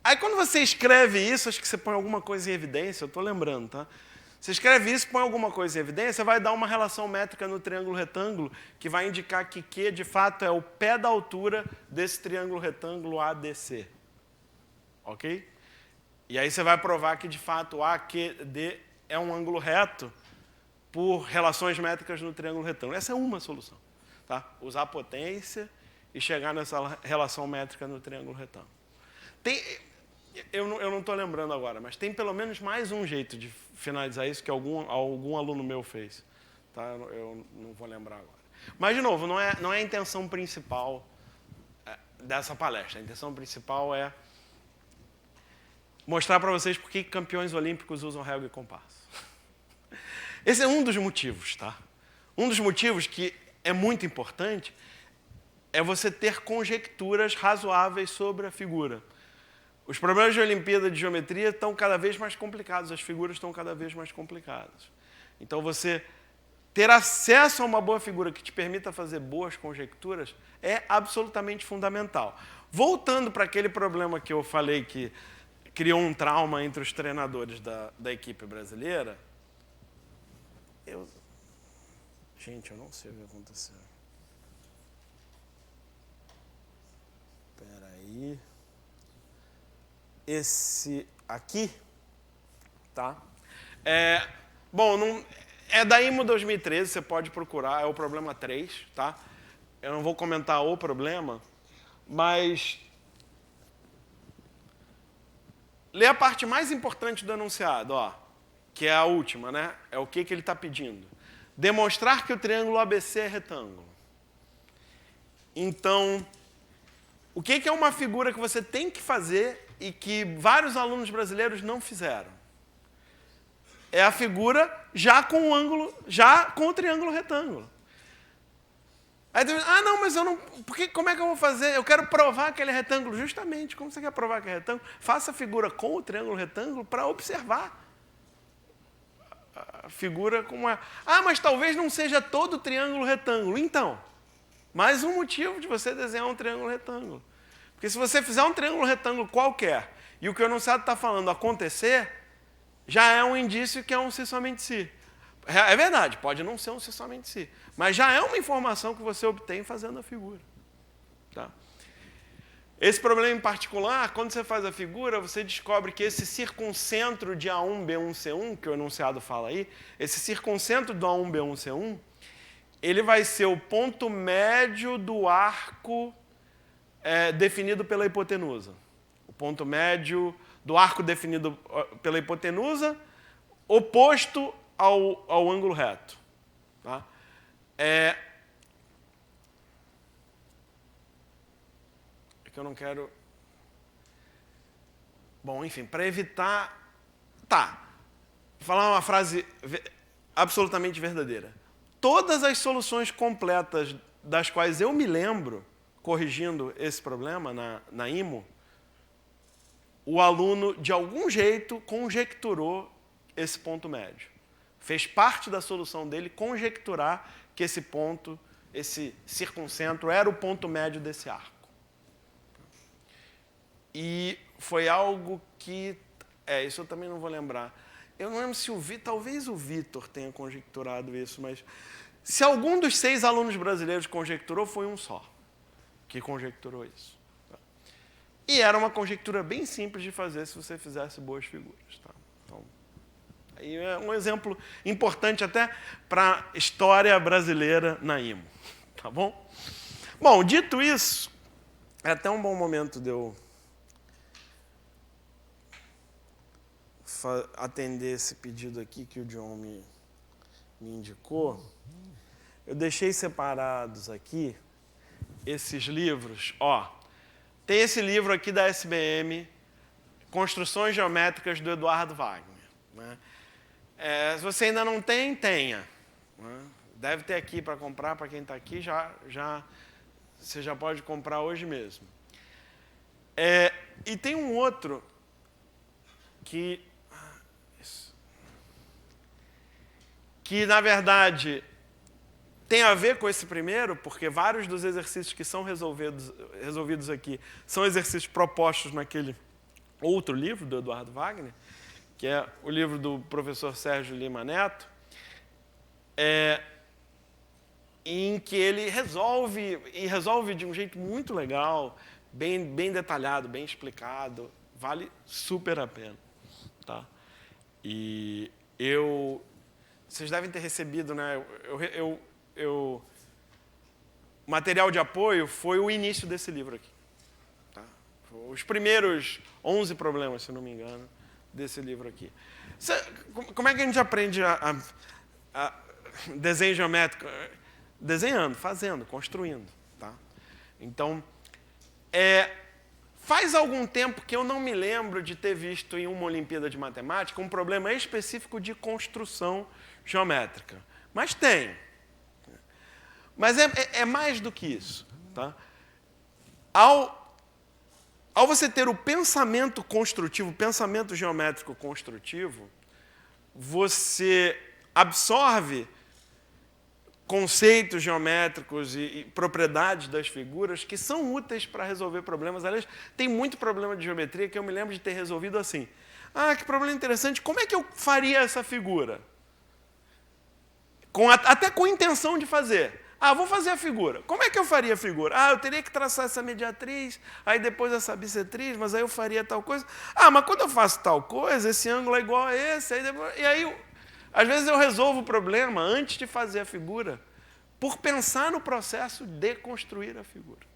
Aí, quando você escreve isso, acho que você põe alguma coisa em evidência, eu estou lembrando, tá? Você escreve isso, põe alguma coisa em evidência, vai dar uma relação métrica no triângulo retângulo que vai indicar que Q, de fato, é o pé da altura desse triângulo retângulo ADC. Ok? E aí você vai provar que, de fato, o AQD é um ângulo reto por relações métricas no triângulo retângulo. Essa é uma solução. Tá? Usar a potência e chegar nessa relação métrica no triângulo retângulo. Eu não estou lembrando agora, mas tem pelo menos mais um jeito de finalizar isso que algum aluno meu fez. Tá? Eu não vou lembrar agora. Mas, de novo, não é a intenção principal dessa palestra. A intenção principal é mostrar para vocês por que campeões olímpicos usam régua e compasso. Esse é um dos motivos. Tá? Um dos motivos que é muito importante é você ter conjecturas razoáveis sobre a figura. Os problemas de Olimpíada de Geometria estão cada vez mais complicados, as figuras estão cada vez mais complicadas. Então, você ter acesso a uma boa figura que te permita fazer boas conjecturas é absolutamente fundamental. Voltando para aquele problema que eu falei que criou um trauma entre os treinadores da equipe brasileira, gente, eu não sei o que aconteceu. Espera aí. Esse aqui, tá? Bom, é da IMO 2013, você pode procurar, é o problema 3, tá? Eu não vou comentar o problema, mas lê a parte mais importante do enunciado, ó, que é a última, né? É o que ele está pedindo. Demonstrar que o triângulo ABC é retângulo. Então, o que é uma figura que você tem que fazer e que vários alunos brasileiros não fizeram? É a figura já com o triângulo retângulo. Aí tu diz, não, mas eu não. Como é que eu vou fazer? Eu quero provar que ele é retângulo. Justamente, como você quer provar que é retângulo? Faça a figura com o triângulo retângulo para observar a figura como é. Mas talvez não seja todo triângulo retângulo. Então, mais um motivo de você desenhar um triângulo retângulo. Porque se você fizer um triângulo retângulo qualquer e o que o enunciado está falando acontecer, já é um indício que é um si somente si. É verdade, pode não ser um si somente si, mas já é uma informação que você obtém fazendo a figura. Tá? Esse problema em particular, quando você faz a figura, você descobre que esse circuncentro de A1, B1, C1, que o enunciado fala aí, esse circuncentro do A1, B1, C1, ele vai ser o ponto médio do arco definido pela hipotenusa. O ponto médio do arco definido pela hipotenusa, oposto ao ângulo reto. Tá? É que eu não quero... Bom, enfim, para evitar... Tá, vou falar uma frase absolutamente verdadeira. Todas as soluções completas das quais eu me lembro, corrigindo esse problema na IMO, o aluno, de algum jeito, conjecturou esse ponto médio. Fez parte da solução dele conjecturar que esse ponto, esse circuncentro, era o ponto médio desse arco. E foi algo que... isso eu também não vou lembrar. Eu não lembro se talvez o Vitor tenha conjecturado isso, mas se algum dos 6 alunos brasileiros conjecturou, foi um só que conjecturou isso. Tá? E era uma conjectura bem simples de fazer se você fizesse boas figuras. Tá? Então, aí é um exemplo importante até para a história brasileira na IMO. Tá bom? Bom, dito isso, é até um bom momento de eu atender esse pedido aqui que o John me indicou. Eu deixei separados aqui esses livros. Tem esse livro aqui da SBM, Construções Geométricas, do Eduardo Wagner. Né? Se você ainda não tem, tenha. Né? Deve ter aqui para comprar, para quem está aqui, você já pode comprar hoje mesmo. E tem um outro que, na verdade, tem a ver com esse primeiro, porque vários dos exercícios que são resolvidos aqui são exercícios propostos naquele outro livro do Eduardo Wagner, que é o livro do professor Sérgio Lima Neto, em que ele resolve de um jeito muito legal, bem detalhado, bem explicado, vale super a pena. Tá? E vocês devem ter recebido, né? O material de apoio foi o início desse livro aqui. Tá? Os primeiros 11 problemas, se não me engano, desse livro aqui. Como é que a gente aprende a desenho geométrico? Desenhando, fazendo, construindo. Tá? Então, faz algum tempo que eu não me lembro de ter visto em uma Olimpíada de Matemática um problema específico de construção geométrica. Mas tem. Mas é mais do que isso. Tá? Ao você ter o pensamento construtivo, o pensamento geométrico construtivo, você absorve conceitos geométricos e propriedades das figuras que são úteis para resolver problemas. Aliás, tem muito problema de geometria que eu me lembro de ter resolvido assim. Que problema interessante, como é que eu faria essa figura? Até com intenção de fazer. Vou fazer a figura. Como é que eu faria a figura? Eu teria que traçar essa mediatriz, aí depois essa bissetriz, mas aí eu faria tal coisa. Mas quando eu faço tal coisa, esse ângulo é igual a esse. E aí, às vezes eu resolvo o problema antes de fazer a figura, por pensar no processo de construir a figura.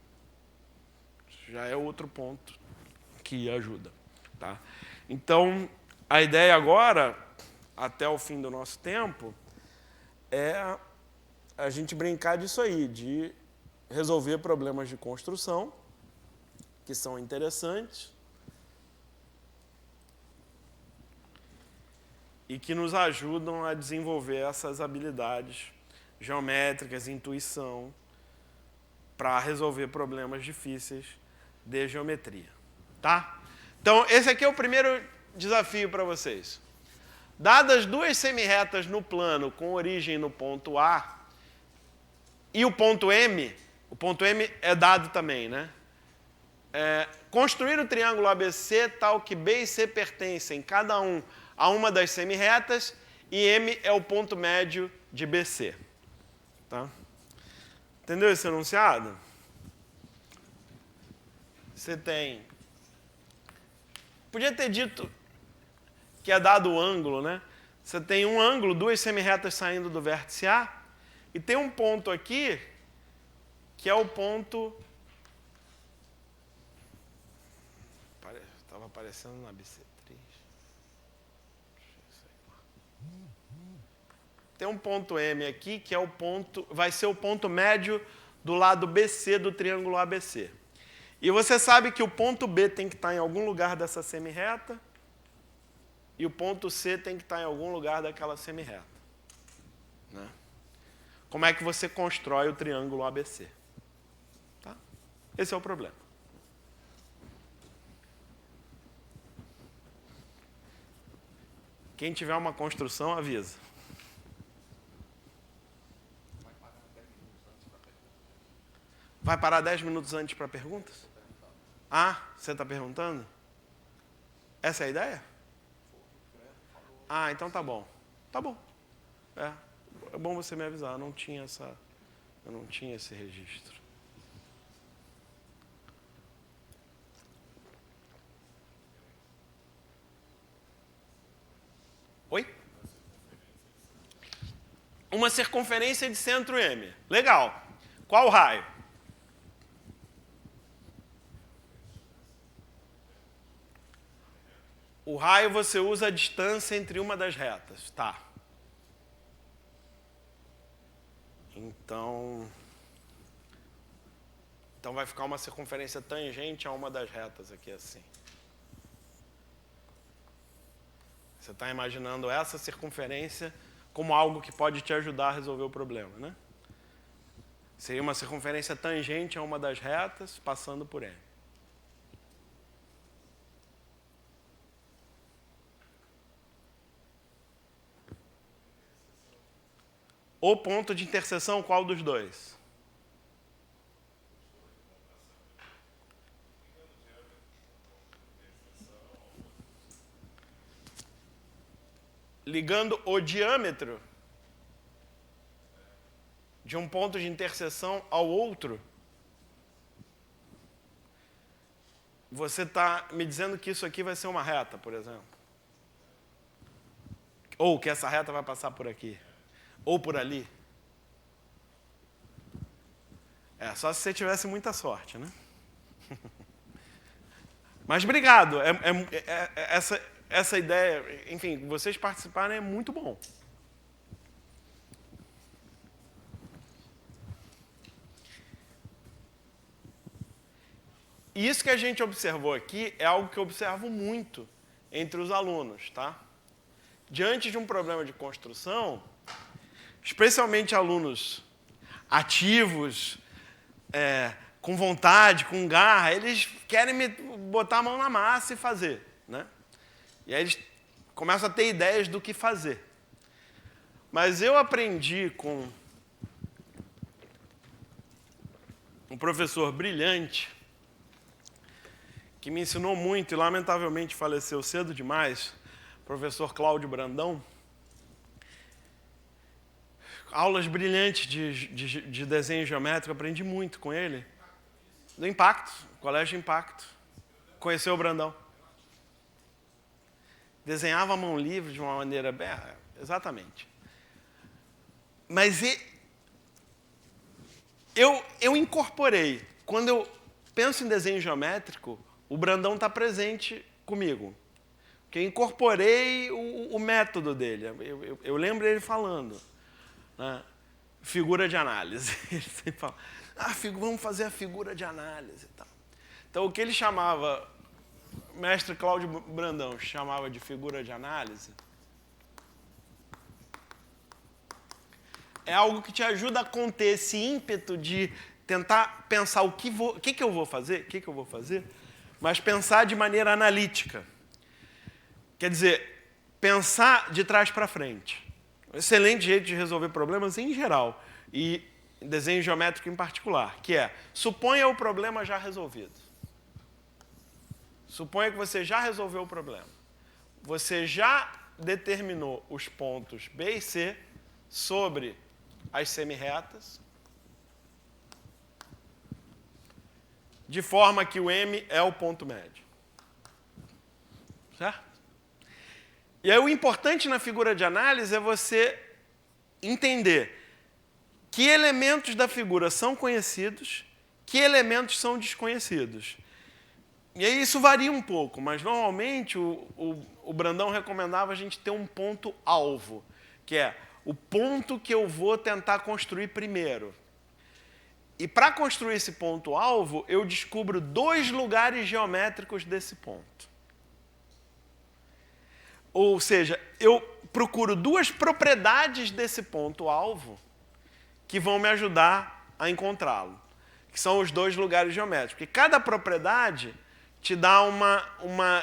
Isso já é outro ponto que ajuda. Tá? Então, a ideia agora, até o fim do nosso tempo, é a gente brincar disso aí, de resolver problemas de construção, que são interessantes, e que nos ajudam a desenvolver essas habilidades geométricas, intuição, para resolver problemas difíceis de geometria. Tá? Então, esse aqui é o primeiro desafio para vocês. Dadas duas semirretas no plano com origem no ponto A, e o ponto M é dado também, né? Construir o triângulo ABC tal que B e C pertencem, cada um, a uma das semirretas, e M é o ponto médio de BC. Tá? Entendeu esse enunciado? você tem... Podia ter dito que é dado o ângulo, né? Você tem um ângulo, duas semirretas saindo do vértice A, e tem um ponto aqui, que é o ponto... Estava aparecendo na bissetriz. Tem um ponto M aqui, que é o ponto, vai ser o ponto médio do lado BC do triângulo ABC. E você sabe que o ponto B tem que estar em algum lugar dessa semirreta, e o ponto C tem que estar em algum lugar daquela semirreta. Né? Como é que você constrói o triângulo ABC? Tá? Esse é o problema. Quem tiver uma construção, avisa. Vai parar 10 minutos antes para perguntas? Ah, você está perguntando? Essa é a ideia? Ah, então tá bom. Tá bom. É bom você me avisar, eu não tinha esse registro. Oi? Uma circunferência de centro M. Legal. Qual raio? O raio você usa a distância entre uma das retas. Tá. Então vai ficar uma circunferência tangente a uma das retas aqui assim. Você está imaginando essa circunferência como algo que pode te ajudar a resolver o problema, né? Seria uma circunferência tangente a uma das retas, passando por M. O ponto de interseção, qual dos dois? Ligando o diâmetro de um ponto de interseção ao outro, você está me dizendo que isso aqui vai ser uma reta, por exemplo. Ou que essa reta vai passar por aqui. Ou por ali. Só se você tivesse muita sorte, né? Mas obrigado. Essa ideia, enfim, vocês participarem é muito bom. E isso que a gente observou aqui é algo que eu observo muito entre os alunos, tá? Diante de um problema de construção, especialmente alunos ativos, com vontade, com garra, eles querem botar a mão na massa e fazer, né? E aí eles começam a ter ideias do que fazer. Mas eu aprendi com um professor brilhante, que me ensinou muito e lamentavelmente faleceu cedo demais, o professor Cláudio Brandão. Aulas brilhantes de desenho geométrico, aprendi muito com ele. Do Impacto, Colégio Impacto. Conheceu o Brandão. Desenhava a mão livre de uma maneira bem... Exatamente. Mas eu incorporei. Quando eu penso em desenho geométrico, o Brandão está presente comigo. Porque eu incorporei o método dele. Eu lembro ele falando. Né? Figura de análise. Ele sempre fala, vamos fazer a figura de análise e tal. Então, o que ele chamava, o mestre Cláudio Brandão chamava de figura de análise, é algo que te ajuda a conter esse ímpeto de tentar pensar o que eu vou fazer, mas pensar de maneira analítica. Quer dizer, pensar de trás para frente. Um excelente jeito de resolver problemas em geral e desenho geométrico em particular, que é, suponha o problema já resolvido. Suponha que você já resolveu o problema. Você já determinou os pontos B e C sobre as semirretas. de forma que o M é o ponto médio. Certo? E aí o importante na figura de análise é você entender que elementos da figura são conhecidos, que elementos são desconhecidos. E aí isso varia um pouco, mas normalmente o Brandão recomendava a gente ter um ponto-alvo, que é o ponto que eu vou tentar construir primeiro. E para construir esse ponto-alvo, eu descubro 2 lugares geométricos desse ponto. Ou seja, eu procuro 2 propriedades desse ponto-alvo que vão me ajudar a encontrá-lo, que são os 2 lugares geométricos. E cada propriedade te dá,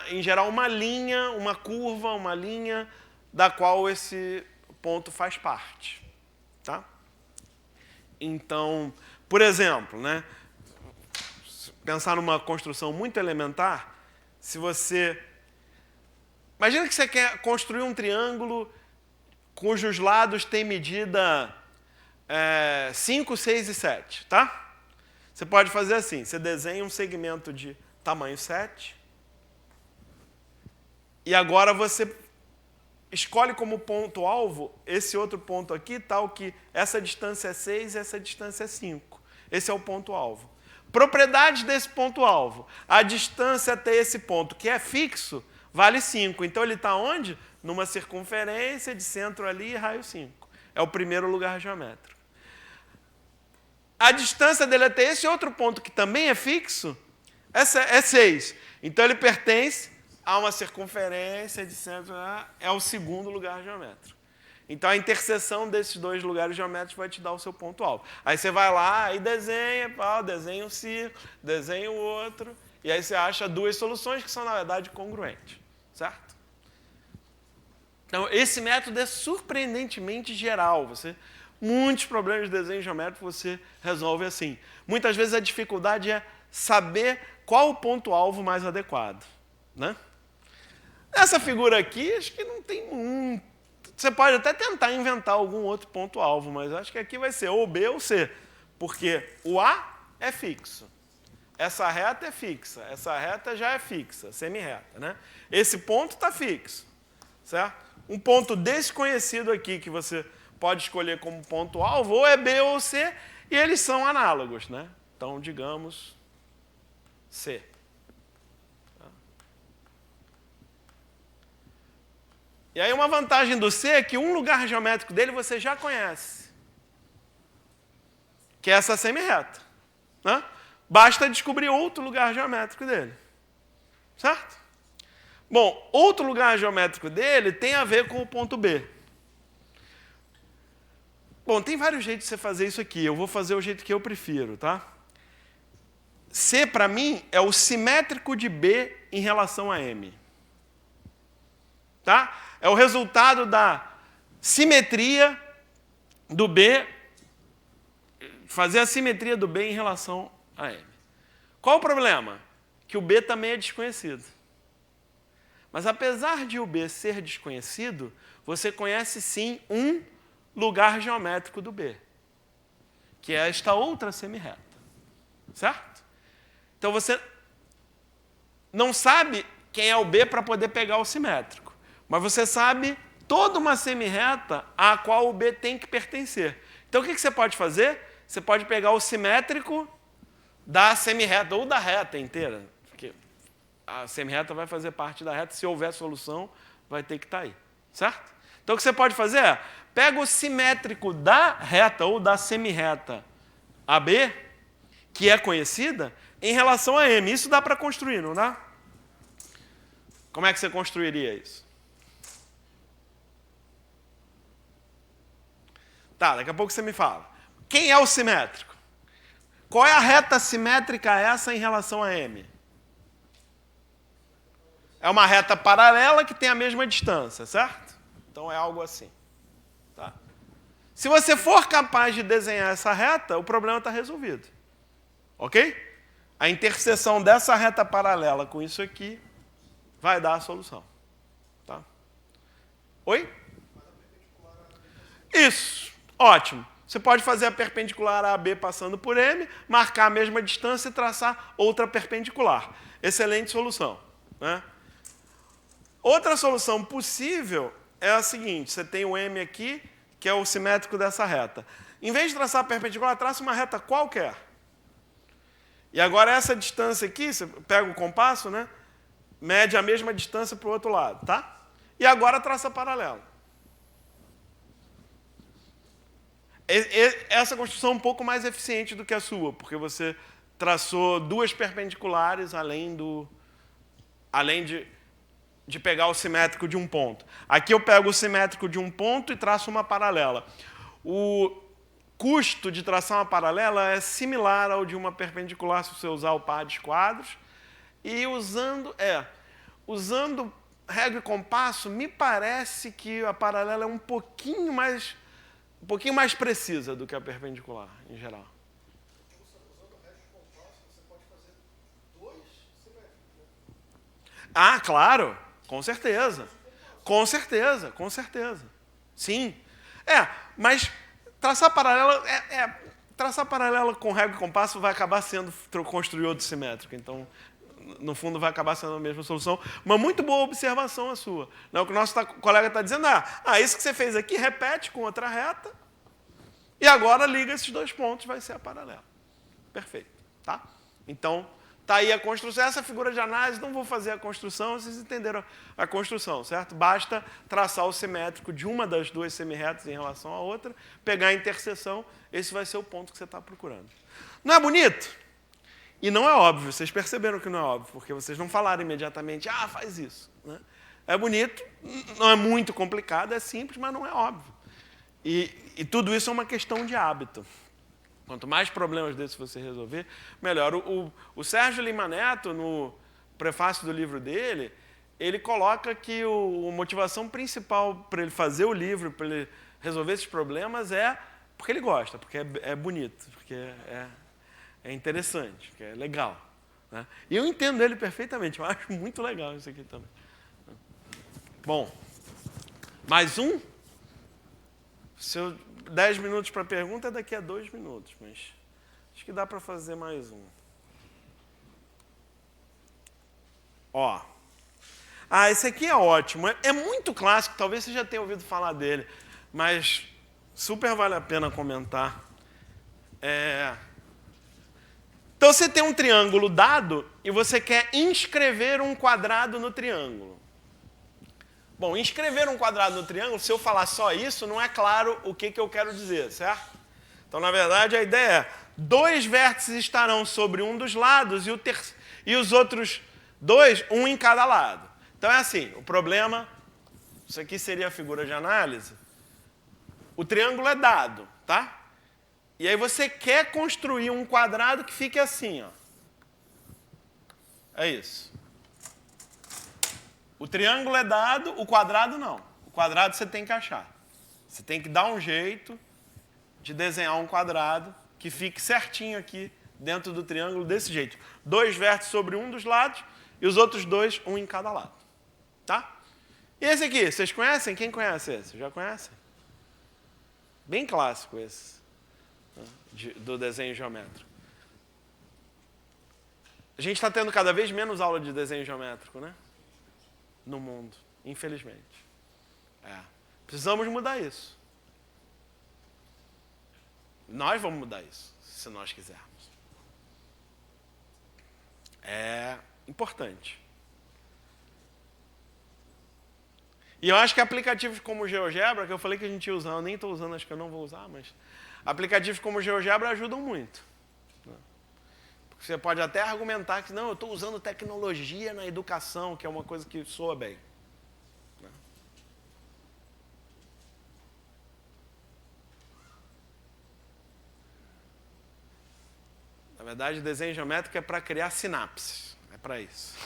em geral, uma linha, uma curva, uma linha da qual esse ponto faz parte. Tá? Então, por exemplo, né, pensar numa construção muito elementar, se você... Imagina que você quer construir um triângulo cujos lados têm medida 5, 6 e 7, tá? Você pode fazer assim, você desenha um segmento de tamanho 7, e agora você escolhe como ponto-alvo esse outro ponto aqui, tal que essa distância é 6 e essa distância é 5. Esse é o ponto-alvo. Propriedades desse ponto-alvo. A distância até esse ponto, que é fixo, vale 5. Então ele está onde? Numa circunferência de centro ali e raio 5. É o primeiro lugar geométrico. A distância dele até esse outro ponto, que também é fixo, é 6. Então ele pertence a uma circunferência de centro, é o segundo lugar geométrico. Então a interseção desses 2 lugares geométricos vai te dar o seu ponto-alvo. Aí você vai lá e desenha um círculo, desenha o outro, e aí você acha 2 soluções que são, na verdade, congruentes. Certo? Então, esse método é surpreendentemente geral. Muitos problemas de desenho geométrico você resolve assim. Muitas vezes a dificuldade é saber qual o ponto-alvo mais adequado. Né? Essa figura aqui, acho que não tem muito. Você pode até tentar inventar algum outro ponto-alvo, mas acho que aqui vai ser ou B ou C, porque o A é fixo. Essa reta é fixa, essa reta já é fixa, semi-reta, né? Esse ponto está fixo, certo? Um ponto desconhecido aqui que você pode escolher como ponto-alvo, ou é B ou C, e eles são análogos, né? Então, digamos, C. E aí uma vantagem do C é que um lugar geométrico dele você já conhece, que é essa semi-reta, né? Basta descobrir outro lugar geométrico dele. Certo? Bom, outro lugar geométrico dele tem a ver com o ponto B. Bom, tem vários jeitos de você fazer isso aqui. Eu vou fazer o jeito que eu prefiro, tá? C, para mim, é o simétrico de B em relação a M. Tá? É o resultado da simetria do B, fazer a simetria do B em relação a M. Qual o problema? Que o B também é desconhecido. Mas apesar de o B ser desconhecido, você conhece sim um lugar geométrico do B, que é esta outra semi-reta. Certo? Então você não sabe quem é o B para poder pegar o simétrico, mas você sabe toda uma semi-reta a qual o B tem que pertencer. Então o que você pode fazer? Você pode pegar o simétrico da semi-reta, ou da reta inteira, porque a semi-reta vai fazer parte da reta, se houver solução, vai ter que estar aí. Certo? Então o que você pode fazer é, pega o simétrico da reta ou da semi-reta AB, que é conhecida, em relação a M. Isso dá para construir, não dá? Como é que você construiria isso? Tá, daqui a pouco você me fala. Quem é o simétrico? Qual é a reta simétrica essa em relação a M? É uma reta paralela que tem a mesma distância, certo? Então é algo assim. Tá? Se você for capaz de desenhar essa reta, o problema está resolvido. Ok? A interseção dessa reta paralela com isso aqui vai dar a solução. Tá? Oi? Isso. Ótimo. Você pode fazer a perpendicular AB passando por M, marcar a mesma distância e traçar outra perpendicular. Excelente solução, né? Outra solução possível é a seguinte: você tem o M aqui, que é o simétrico dessa reta. Em vez de traçar a perpendicular, traça uma reta qualquer. E agora essa distância aqui, você pega o compasso, né? Mede a mesma distância para o outro lado, tá? E agora traça paralelo. Essa construção é um pouco mais eficiente do que a sua, porque você traçou duas perpendiculares além de pegar o simétrico de um ponto. Aqui eu pego o simétrico de um ponto e traço uma paralela. O custo de traçar uma paralela é similar ao de uma perpendicular se você usar o par de esquadros. E usando régua e compasso, me parece que a paralela é um pouquinho mais precisa do que a perpendicular, em geral. Usando régua e compasso, você pode fazer dois simétricos. Ah, claro, com certeza. Com certeza, com certeza. Sim. Mas traçar paralela com régua e compasso vai acabar sendo construir outro simétrico. Então, no fundo, vai acabar sendo a mesma solução. Uma muito boa observação a sua. O que o nosso colega está dizendo isso que você fez aqui, repete com outra reta, e agora liga esses dois pontos, vai ser a paralela. Perfeito. Tá? Então, está aí a construção. Essa figura de análise, não vou fazer a construção, vocês entenderam a construção, certo? Basta traçar o simétrico de uma das duas semirretas em relação à outra, pegar a interseção, esse vai ser o ponto que você está procurando. Não é bonito? E não é óbvio, vocês perceberam que não é óbvio, porque vocês não falaram imediatamente, faz isso. Né? É bonito, não é muito complicado, é simples, mas não é óbvio. E tudo isso é uma questão de hábito. Quanto mais problemas desses você resolver, melhor. O Sérgio Lima Neto, no prefácio do livro dele, ele coloca que a motivação principal para ele fazer o livro, para ele resolver esses problemas, é porque ele gosta, porque é bonito, porque é interessante, porque é legal. Né? E eu entendo ele perfeitamente, eu acho muito legal isso aqui também. Bom, mais um? 10 minutos para a pergunta é daqui a 2 minutos, mas acho que dá para fazer mais um. Esse aqui é ótimo. É muito clássico, talvez você já tenha ouvido falar dele, mas super vale a pena comentar. Então, você tem um triângulo dado e você quer inscrever um quadrado no triângulo. Bom, inscrever um quadrado no triângulo, se eu falar só isso, não é claro o que eu quero dizer, certo? Então, na verdade, a ideia é: dois vértices estarão sobre um dos lados e os outros dois, um em cada lado. Então, é assim, o problema, isso aqui seria a figura de análise. O triângulo é dado, tá? E aí você quer construir um quadrado que fique assim, É isso. O triângulo é dado, o quadrado não. O quadrado você tem que achar. Você tem que dar um jeito de desenhar um quadrado que fique certinho aqui dentro do triângulo desse jeito. Dois vértices sobre um dos lados e os outros dois, um em cada lado. Tá? E esse aqui, vocês conhecem? Quem conhece esse? Já conhecem? Bem clássico esse, do desenho geométrico. A gente está tendo cada vez menos aula de desenho geométrico, né? No mundo, infelizmente. Precisamos mudar isso. Nós vamos mudar isso, se nós quisermos. É importante. E eu acho que aplicativos como o GeoGebra, que eu falei que a gente ia usar, eu nem estou usando, acho que eu não vou usar, mas aplicativos como o GeoGebra ajudam muito. Porque você pode até argumentar que não, eu estou usando tecnologia na educação, que é uma coisa que soa bem. Na verdade, o desenho geométrico é para criar sinapses. É para isso.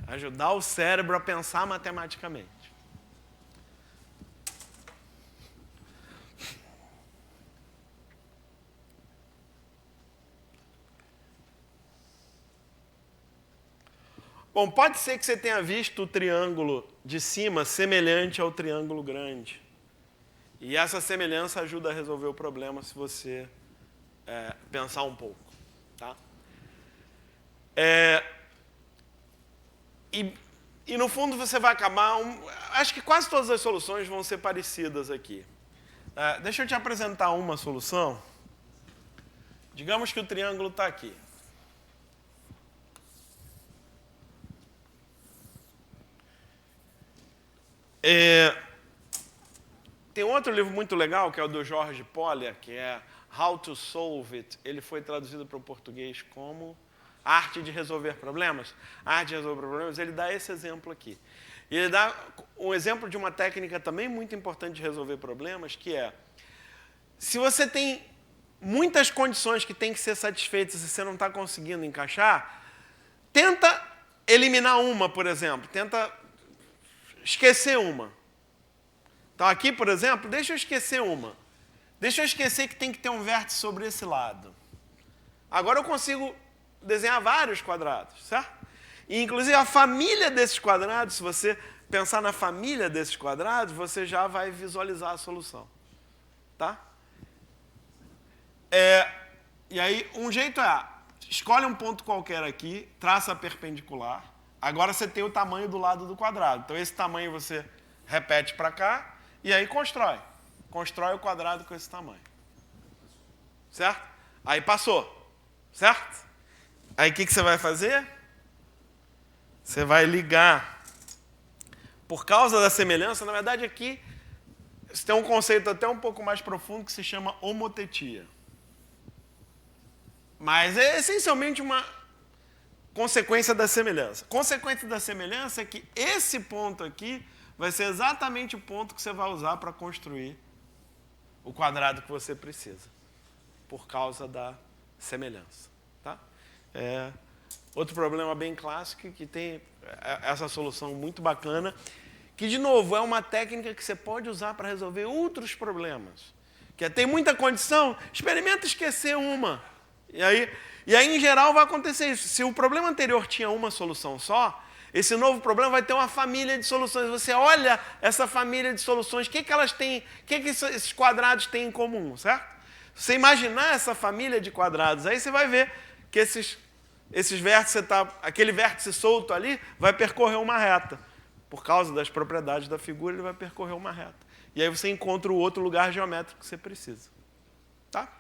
Ajudar o cérebro a pensar matematicamente. Bom, pode ser que você tenha visto o triângulo de cima semelhante ao triângulo grande. E essa semelhança ajuda a resolver o problema se você pensar um pouco. Tá? E no fundo você vai acabar... acho que quase todas as soluções vão ser parecidas aqui. Deixa eu te apresentar uma solução. Digamos que o triângulo está aqui. Tem outro livro muito legal, que é o do Jorge Polya, que é How to Solve It. Ele foi traduzido para o português como Arte de Resolver Problemas. Arte de Resolver Problemas, ele dá esse exemplo aqui. E ele dá um exemplo de uma técnica também muito importante de resolver problemas, que é, se você tem muitas condições que têm que ser satisfeitas e você não está conseguindo encaixar, tenta eliminar uma, por exemplo. Tenta esquecer uma. Então, aqui, por exemplo, deixa eu esquecer uma. Deixa eu esquecer que tem que ter um vértice sobre esse lado. Agora eu consigo desenhar vários quadrados, certo? E, inclusive, a família desses quadrados, se você pensar na família desses quadrados, você já vai visualizar a solução. Tá? E aí, um jeito escolhe um ponto qualquer aqui, traça a perpendicular. Agora você tem o tamanho do lado do quadrado. Então, esse tamanho você repete para cá. E aí constrói. Constrói o quadrado com esse tamanho. Certo? Aí passou. Certo? Aí o que você vai fazer? Você vai ligar. Por causa da semelhança, na verdade aqui, você tem um conceito até um pouco mais profundo que se chama homotetia. Mas é essencialmente uma consequência da semelhança. Consequência da semelhança é que esse ponto aqui vai ser exatamente o ponto que você vai usar para construir o quadrado que você precisa, por causa da semelhança. Tá? Outro problema bem clássico, que tem essa solução muito bacana, que, de novo, é uma técnica que você pode usar para resolver outros problemas. Que tem muita condição, experimenta esquecer uma. E aí, em geral, vai acontecer isso. Se o problema anterior tinha uma solução só, esse novo problema vai ter uma família de soluções. Você olha essa família de soluções, o que elas têm, o que esses quadrados têm em comum, certo? Se você imaginar essa família de quadrados, aí você vai ver que esses vértices, aquele vértice solto ali, vai percorrer uma reta. Por causa das propriedades da figura, ele vai percorrer uma reta. E aí você encontra o outro lugar geométrico que você precisa. Tá?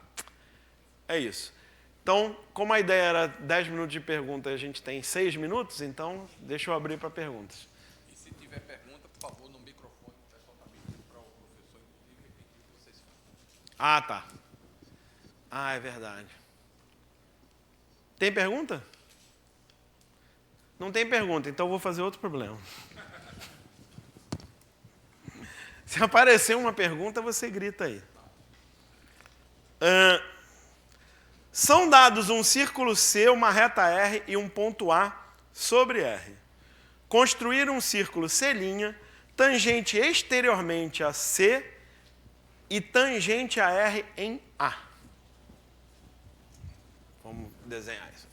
É isso. Então, como a ideia era 10 minutos de pergunta e a gente tem 6 minutos, então deixa eu abrir para perguntas. E se tiver pergunta, por favor, no microfone, o pessoal está pedindo para o professor, inclusive, repetir o que vocês falam. Tá. É verdade. Tem pergunta? Não tem pergunta, então eu vou fazer outro problema. Se aparecer uma pergunta, você grita aí. São dados um círculo C, uma reta R e um ponto A sobre R. Construir um círculo C', tangente exteriormente a C e tangente a R em A. Vamos desenhar isso.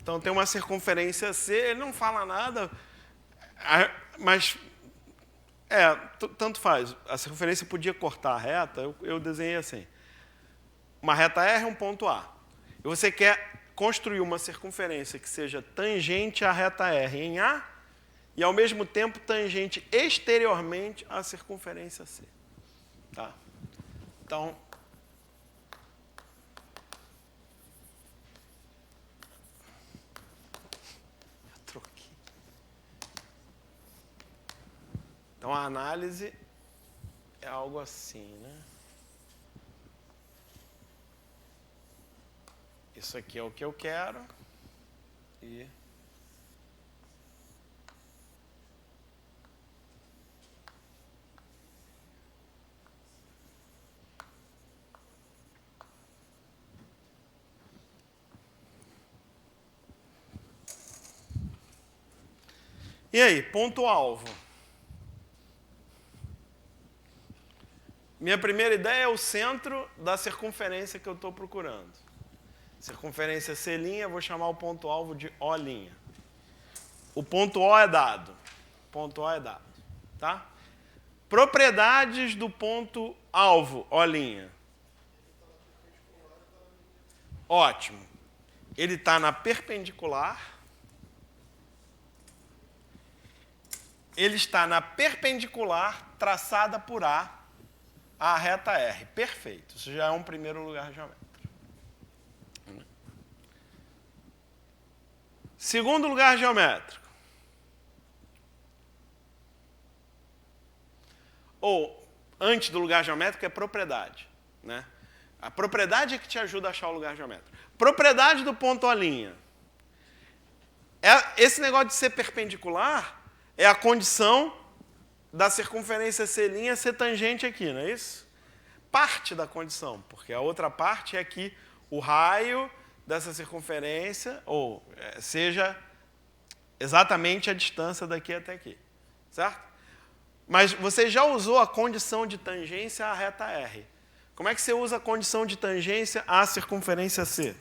Então tem uma circunferência C, ele não fala nada, mas tanto faz. A circunferência podia cortar a reta, eu desenhei assim. Uma reta R, um ponto A. E você quer construir uma circunferência que seja tangente à reta R em A e, ao mesmo tempo, tangente exteriormente à circunferência C. Tá? Então, a análise é algo assim, né? Isso aqui é o que eu quero. E E aí, ponto-alvo. Minha primeira ideia é o centro da circunferência que eu estou procurando. Circunferência C', eu vou chamar o ponto-alvo de O'. O ponto O é dado. Ponto O é dado. Tá? Propriedades do ponto-alvo, O'. Ótimo. Ele está na perpendicular. Ele está na perpendicular traçada por A, a reta R. Perfeito. Isso já é um primeiro lugar geométrico. Segundo lugar geométrico. Ou, antes do lugar geométrico, é propriedade. Né? A propriedade é que te ajuda a achar o lugar geométrico. Propriedade do ponto O'. Esse negócio de ser perpendicular é a condição da circunferência C' ser tangente aqui, não é isso? Parte da condição, porque a outra parte é que o raio dessa circunferência, seja exatamente a distância daqui até aqui, certo? Mas você já usou a condição de tangência à reta R. Como é que você usa a condição de tangência à circunferência C?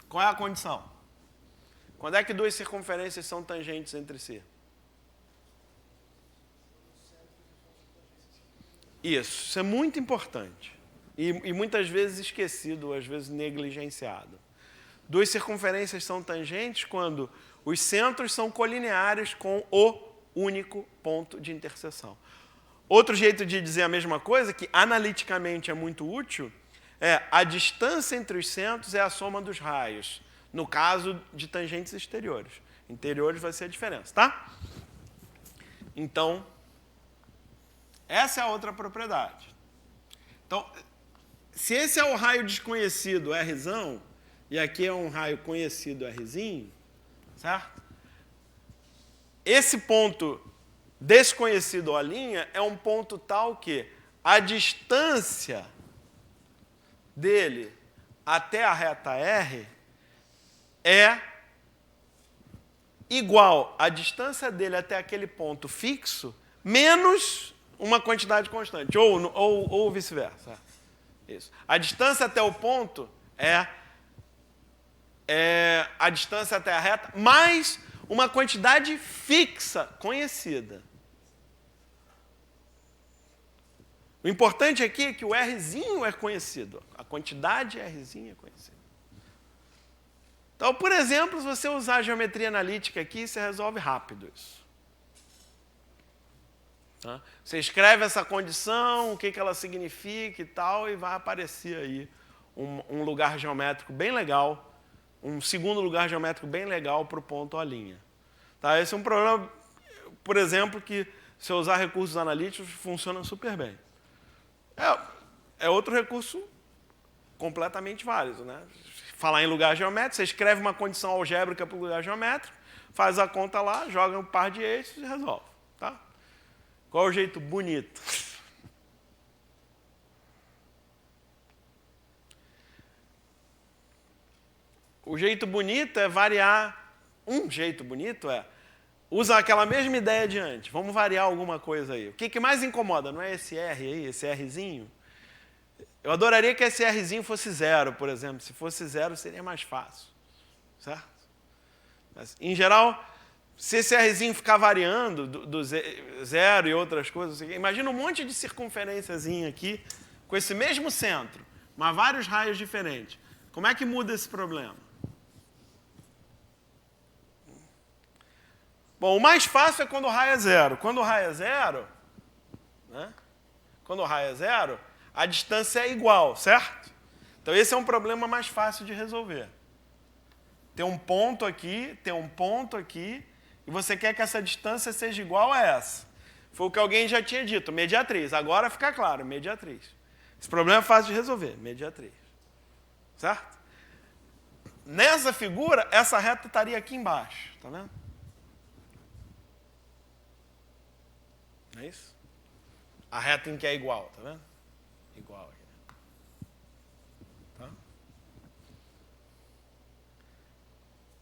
Qual é a condição? Quando é que duas circunferências são tangentes entre si? Isso é muito importante. E muitas vezes esquecido, às vezes negligenciado. Duas circunferências são tangentes quando os centros são colineares com o único ponto de interseção. Outro jeito de dizer a mesma coisa, que analiticamente é muito útil, é a distância entre os centros é a soma dos raios. No caso de tangentes exteriores. Interiores vai ser a diferença, tá? Então, essa é a outra propriedade. Então, se esse é o raio desconhecido R, e aqui é um raio conhecido R, certo? Esse ponto desconhecido O' é um ponto tal que a distância dele até a reta R é igual à distância dele até aquele ponto fixo menos uma quantidade constante, ou vice-versa. Isso. A distância até o ponto é a distância até a reta mais uma quantidade fixa conhecida. O importante aqui é que o Rzinho é conhecido, a quantidade Rzinho é conhecida. Então, por exemplo, se você usar a geometria analítica aqui, você resolve rápido isso. Tá? Você escreve essa condição, o que ela significa e tal, e vai aparecer aí um lugar geométrico bem legal, um segundo lugar geométrico bem legal para o ponto O'. Tá? Esse é um problema, por exemplo, que se eu usar recursos analíticos, funciona super bem. É outro recurso completamente válido, né? Falar em lugar geométrico, você escreve uma condição algébrica para o lugar geométrico, faz a conta lá, joga um par de eixos e resolve. Tá? Qual é o jeito bonito? O jeito bonito é variar. Um jeito bonito é usar aquela mesma ideia de antes. Vamos variar alguma coisa aí. O que mais incomoda? Não é esse R aí, esse Rzinho? Eu adoraria que esse Rzinho fosse 0, por exemplo. Se fosse 0, seria mais fácil. Certo? Mas, em geral, se esse Rzinho ficar variando do 0 e outras coisas, imagina um monte de circunferênciazinha aqui, com esse mesmo centro, mas vários raios diferentes. Como é que muda esse problema? Bom, o mais fácil é quando o raio é 0. Quando o raio é 0, né? Quando o raio é 0, a distância é igual, certo? Então esse é um problema mais fácil de resolver. Tem um ponto aqui, tem um ponto aqui, e você quer que essa distância seja igual a essa. Foi o que alguém já tinha dito, mediatriz. Agora fica claro, mediatriz. Esse problema é fácil de resolver, mediatriz. Certo? nessa figura, essa reta estaria aqui embaixo. Tá vendo? Não é isso? A reta em que é igual, tá vendo? Igual aqui. Tá?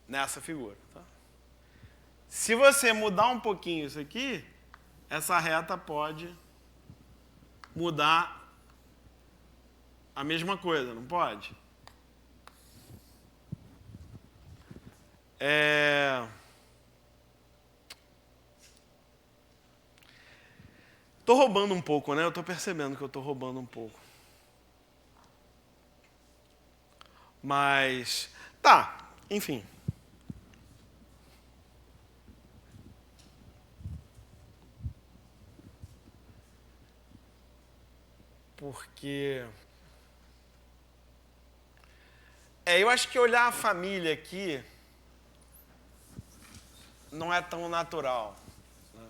Nessa figura. Tá? Se você mudar um pouquinho isso aqui, essa reta pode mudar a mesma coisa, não pode? Tô roubando um pouco, né? Eu tô percebendo que eu tô roubando um pouco. Mas, tá, enfim. Porque... eu acho que olhar a família aqui não é tão natural. Né?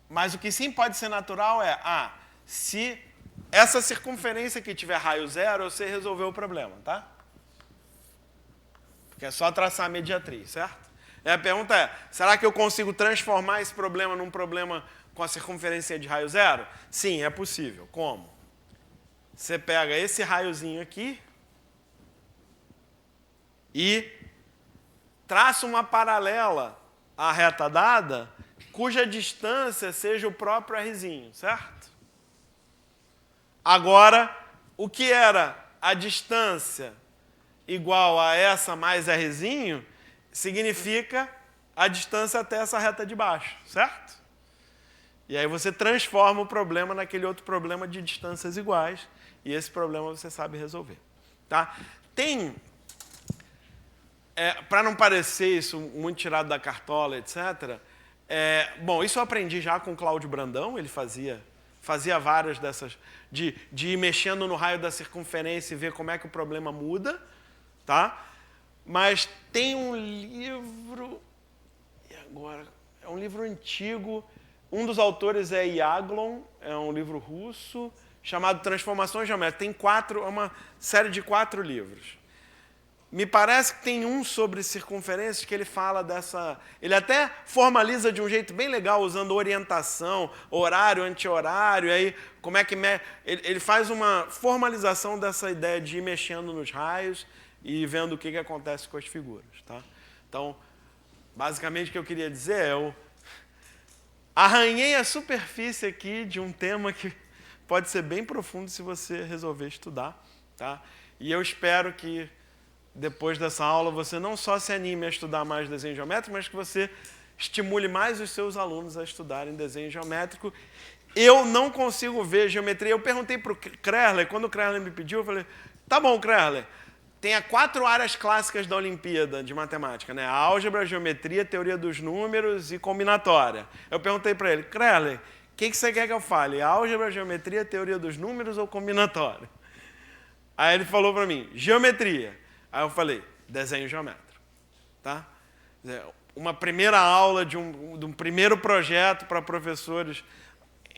Mas o que sim pode ser natural é, se essa circunferência aqui tiver raio zero, você resolveu o problema, tá? Porque é só traçar a mediatriz, certo? E a pergunta é, será que eu consigo transformar esse problema num problema com a circunferência de raio zero? Sim, é possível. Como? Você pega esse raiozinho aqui e traça uma paralela à reta dada, cuja distância seja o próprio Rzinho, certo? Agora, o que era a distância igual a essa mais Rzinho, significa a distância até essa reta de baixo, certo? E aí você transforma o problema naquele outro problema de distâncias iguais, e esse problema você sabe resolver. Tá? Tem, para não parecer isso muito tirado da cartola, etc., bom, isso eu aprendi já com o Cláudio Brandão, ele fazia várias dessas, de ir mexendo no raio da circunferência e ver como é que o problema muda, tá? Mas tem um livro, e agora? É um livro antigo, um dos autores é Yaglon, é um livro russo, chamado Transformações Geométricas. Tem uma série de 4 livros. Me parece que tem um sobre circunferências que ele fala dessa... Ele até formaliza de um jeito bem legal, usando orientação, horário, anti-horário, aí como é que... Ele faz uma formalização dessa ideia de ir mexendo nos raios e vendo o que acontece com as figuras. Tá? Então, basicamente o que eu queria dizer é, eu arranhei a superfície aqui de um tema que pode ser bem profundo se você resolver estudar. Tá? E eu espero que, depois dessa aula, você não só se anime a estudar mais desenho geométrico, mas que você estimule mais os seus alunos a estudarem desenho geométrico. Eu não consigo ver geometria. Eu perguntei para o Krerler, quando o Krerler me pediu, eu falei, tá bom, Krerler, tem 4 áreas clássicas da Olimpíada de Matemática, né? Álgebra, geometria, teoria dos números e combinatória. Eu perguntei para ele, Krerler, o que você quer que eu fale? Álgebra, geometria, teoria dos números ou combinatória? Aí ele falou para mim, geometria. Aí eu falei, desenho geométrico. Tá? Uma primeira aula de um primeiro projeto para professores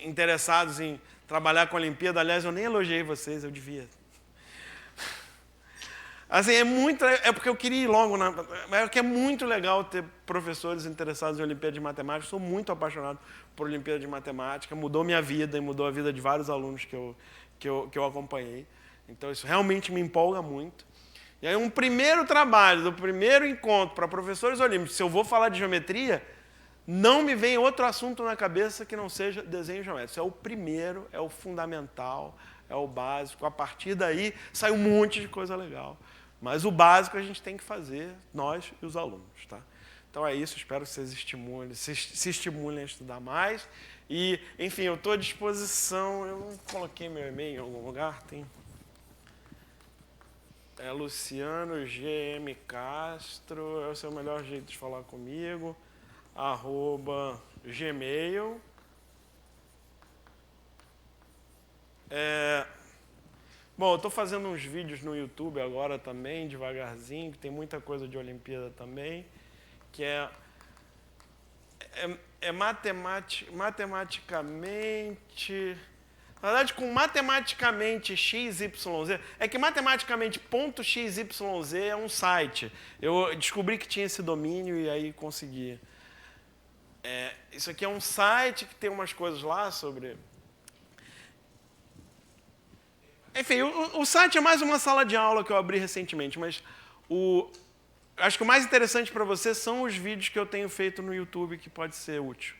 interessados em trabalhar com a Olimpíada. Aliás, eu nem elogiei vocês, eu devia. Assim, é porque eu queria ir logo, é porque é muito legal ter professores interessados em Olimpíada de Matemática. Sou muito apaixonado por Olimpíada de Matemática, mudou minha vida e mudou a vida de vários alunos que eu acompanhei. Então isso realmente me empolga muito. E aí um primeiro trabalho, do primeiro encontro para professores olímpicos, se eu vou falar de geometria, não me vem outro assunto na cabeça que não seja desenho geométrico. Isso é o primeiro, é o fundamental, é o básico. A partir daí sai um monte de coisa legal. Mas o básico a gente tem que fazer, nós e os alunos. Tá? Então é isso, espero que vocês se estimulem a estudar mais. E, enfim, eu estou à disposição, eu não coloquei meu e-mail em algum lugar, tem... É Luciano GM Castro, esse é o melhor jeito de falar comigo, @gmail. Bom, eu estou fazendo uns vídeos no YouTube agora também, devagarzinho, que tem muita coisa de Olimpíada também, que matematicamente... Na verdade, com matematicamente x, y, z... É que matematicamente ponto .x, y, z é um site. Eu descobri que tinha esse domínio e aí consegui. Isso aqui é um site que tem umas coisas lá sobre... Enfim, o site é mais uma sala de aula que eu abri recentemente, mas acho que o mais interessante para você são os vídeos que eu tenho feito no YouTube que pode ser útil.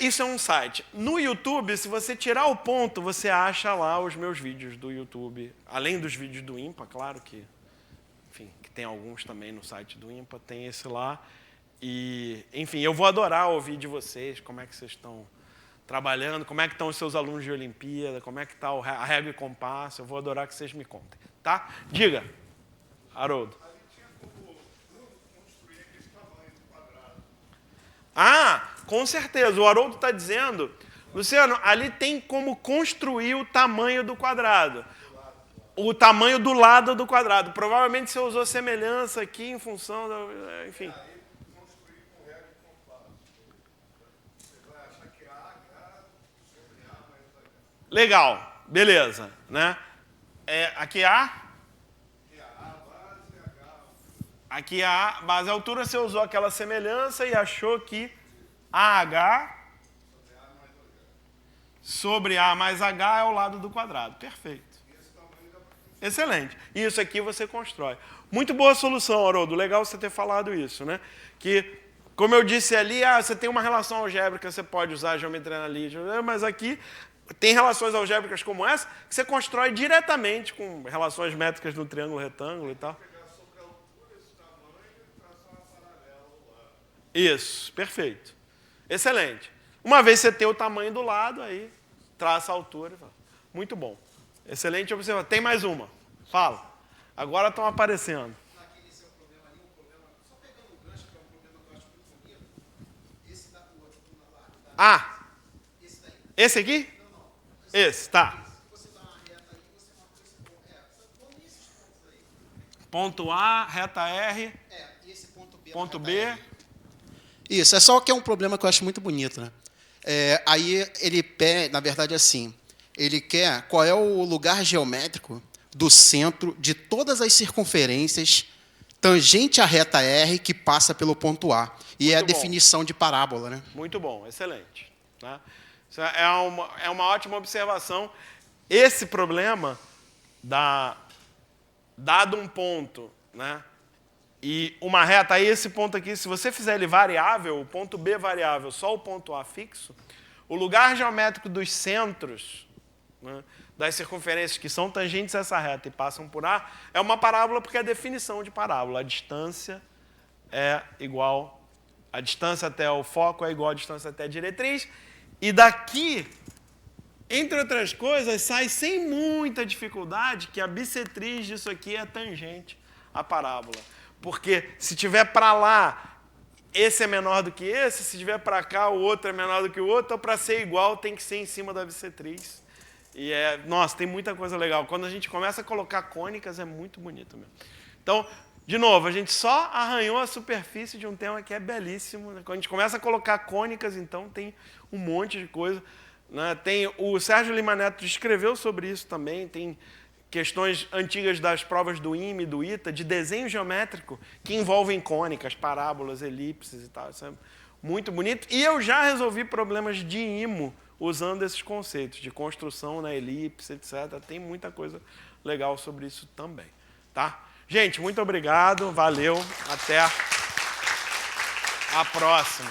Isso é um site. No YouTube, se você tirar o ponto, você acha lá os meus vídeos do YouTube. Além dos vídeos do IMPA, claro que, enfim, que tem alguns também no site do IMPA, tem esse lá. E, enfim, eu vou adorar ouvir de vocês como é que vocês estão trabalhando, como é que estão os seus alunos de Olimpíada, como é que está a régua e compasso. Eu vou adorar que vocês me contem, tá? Diga, Haroldo. Ah, com certeza. O Haroldo está dizendo, Luciano, ali tem como construir o tamanho do quadrado. O tamanho do lado do quadrado. Provavelmente você usou semelhança aqui em função da... Enfim. Legal, beleza. Né? Aqui aqui a base e altura, você usou aquela semelhança e achou que AH sobre A mais H é o lado do quadrado. Perfeito. Excelente. Isso aqui você constrói. Muito boa solução, Haroldo. Legal você ter falado isso, né? Que, como eu disse ali, você tem uma relação algébrica, você pode usar a geometria analítica, mas aqui tem relações algébricas como essa que você constrói diretamente com relações métricas no triângulo retângulo e tal. Isso, perfeito. Excelente. Uma vez você tem o tamanho do lado, aí traça a altura. Muito bom. Excelente observação. Tem mais uma. Fala. Agora estão aparecendo. Esse é o problema ali, só pegando o gancho, que é um problema que eu acho muito bonito. Esse da outro, Ah, esse daí. esse aqui? Não. Esse, tá. Você dá uma reta aí, você marcou esse ponto. Vamos nesses pontos aí. Ponto A, reta R. E esse ponto B. Ponto B. Isso, é só que é um problema que eu acho muito bonito, né? Aí ele pede, na verdade, assim, ele quer qual é o lugar geométrico do centro de todas as circunferências tangente à reta R que passa pelo ponto A. E é a definição de parábola, né? Muito bom, excelente. Tá? Isso é uma ótima observação. Esse problema, dado um ponto, né? E uma reta, aí esse ponto aqui, se você fizer ele variável, o ponto B variável, só o ponto A fixo, o lugar geométrico dos centros, né, das circunferências que são tangentes a essa reta e passam por A, é uma parábola porque é a definição de parábola. A distância é igual, a distância até o foco é igual à distância até a diretriz, e daqui, entre outras coisas, sai sem muita dificuldade que a bissetriz disso aqui é tangente à parábola. Porque se tiver para lá, esse é menor do que esse, se tiver para cá, o outro é menor do que o outro, então para ser igual tem que ser em cima da bissetriz. E nossa, tem muita coisa legal. Quando a gente começa a colocar cônicas, é muito bonito mesmo. Então, de novo, a gente só arranhou a superfície de um tema que é belíssimo. Quando a gente começa a colocar cônicas, então tem um monte de coisa. Né? O Sérgio Lima Neto escreveu sobre isso também, tem questões antigas das provas do IME e do ITA, de desenho geométrico, que envolvem cônicas, parábolas, elipses e tal. Isso é muito bonito. E eu já resolvi problemas de IMO usando esses conceitos, de construção na elipse, etc. Tem muita coisa legal sobre isso também. Tá? Gente, muito obrigado, valeu, até a próxima.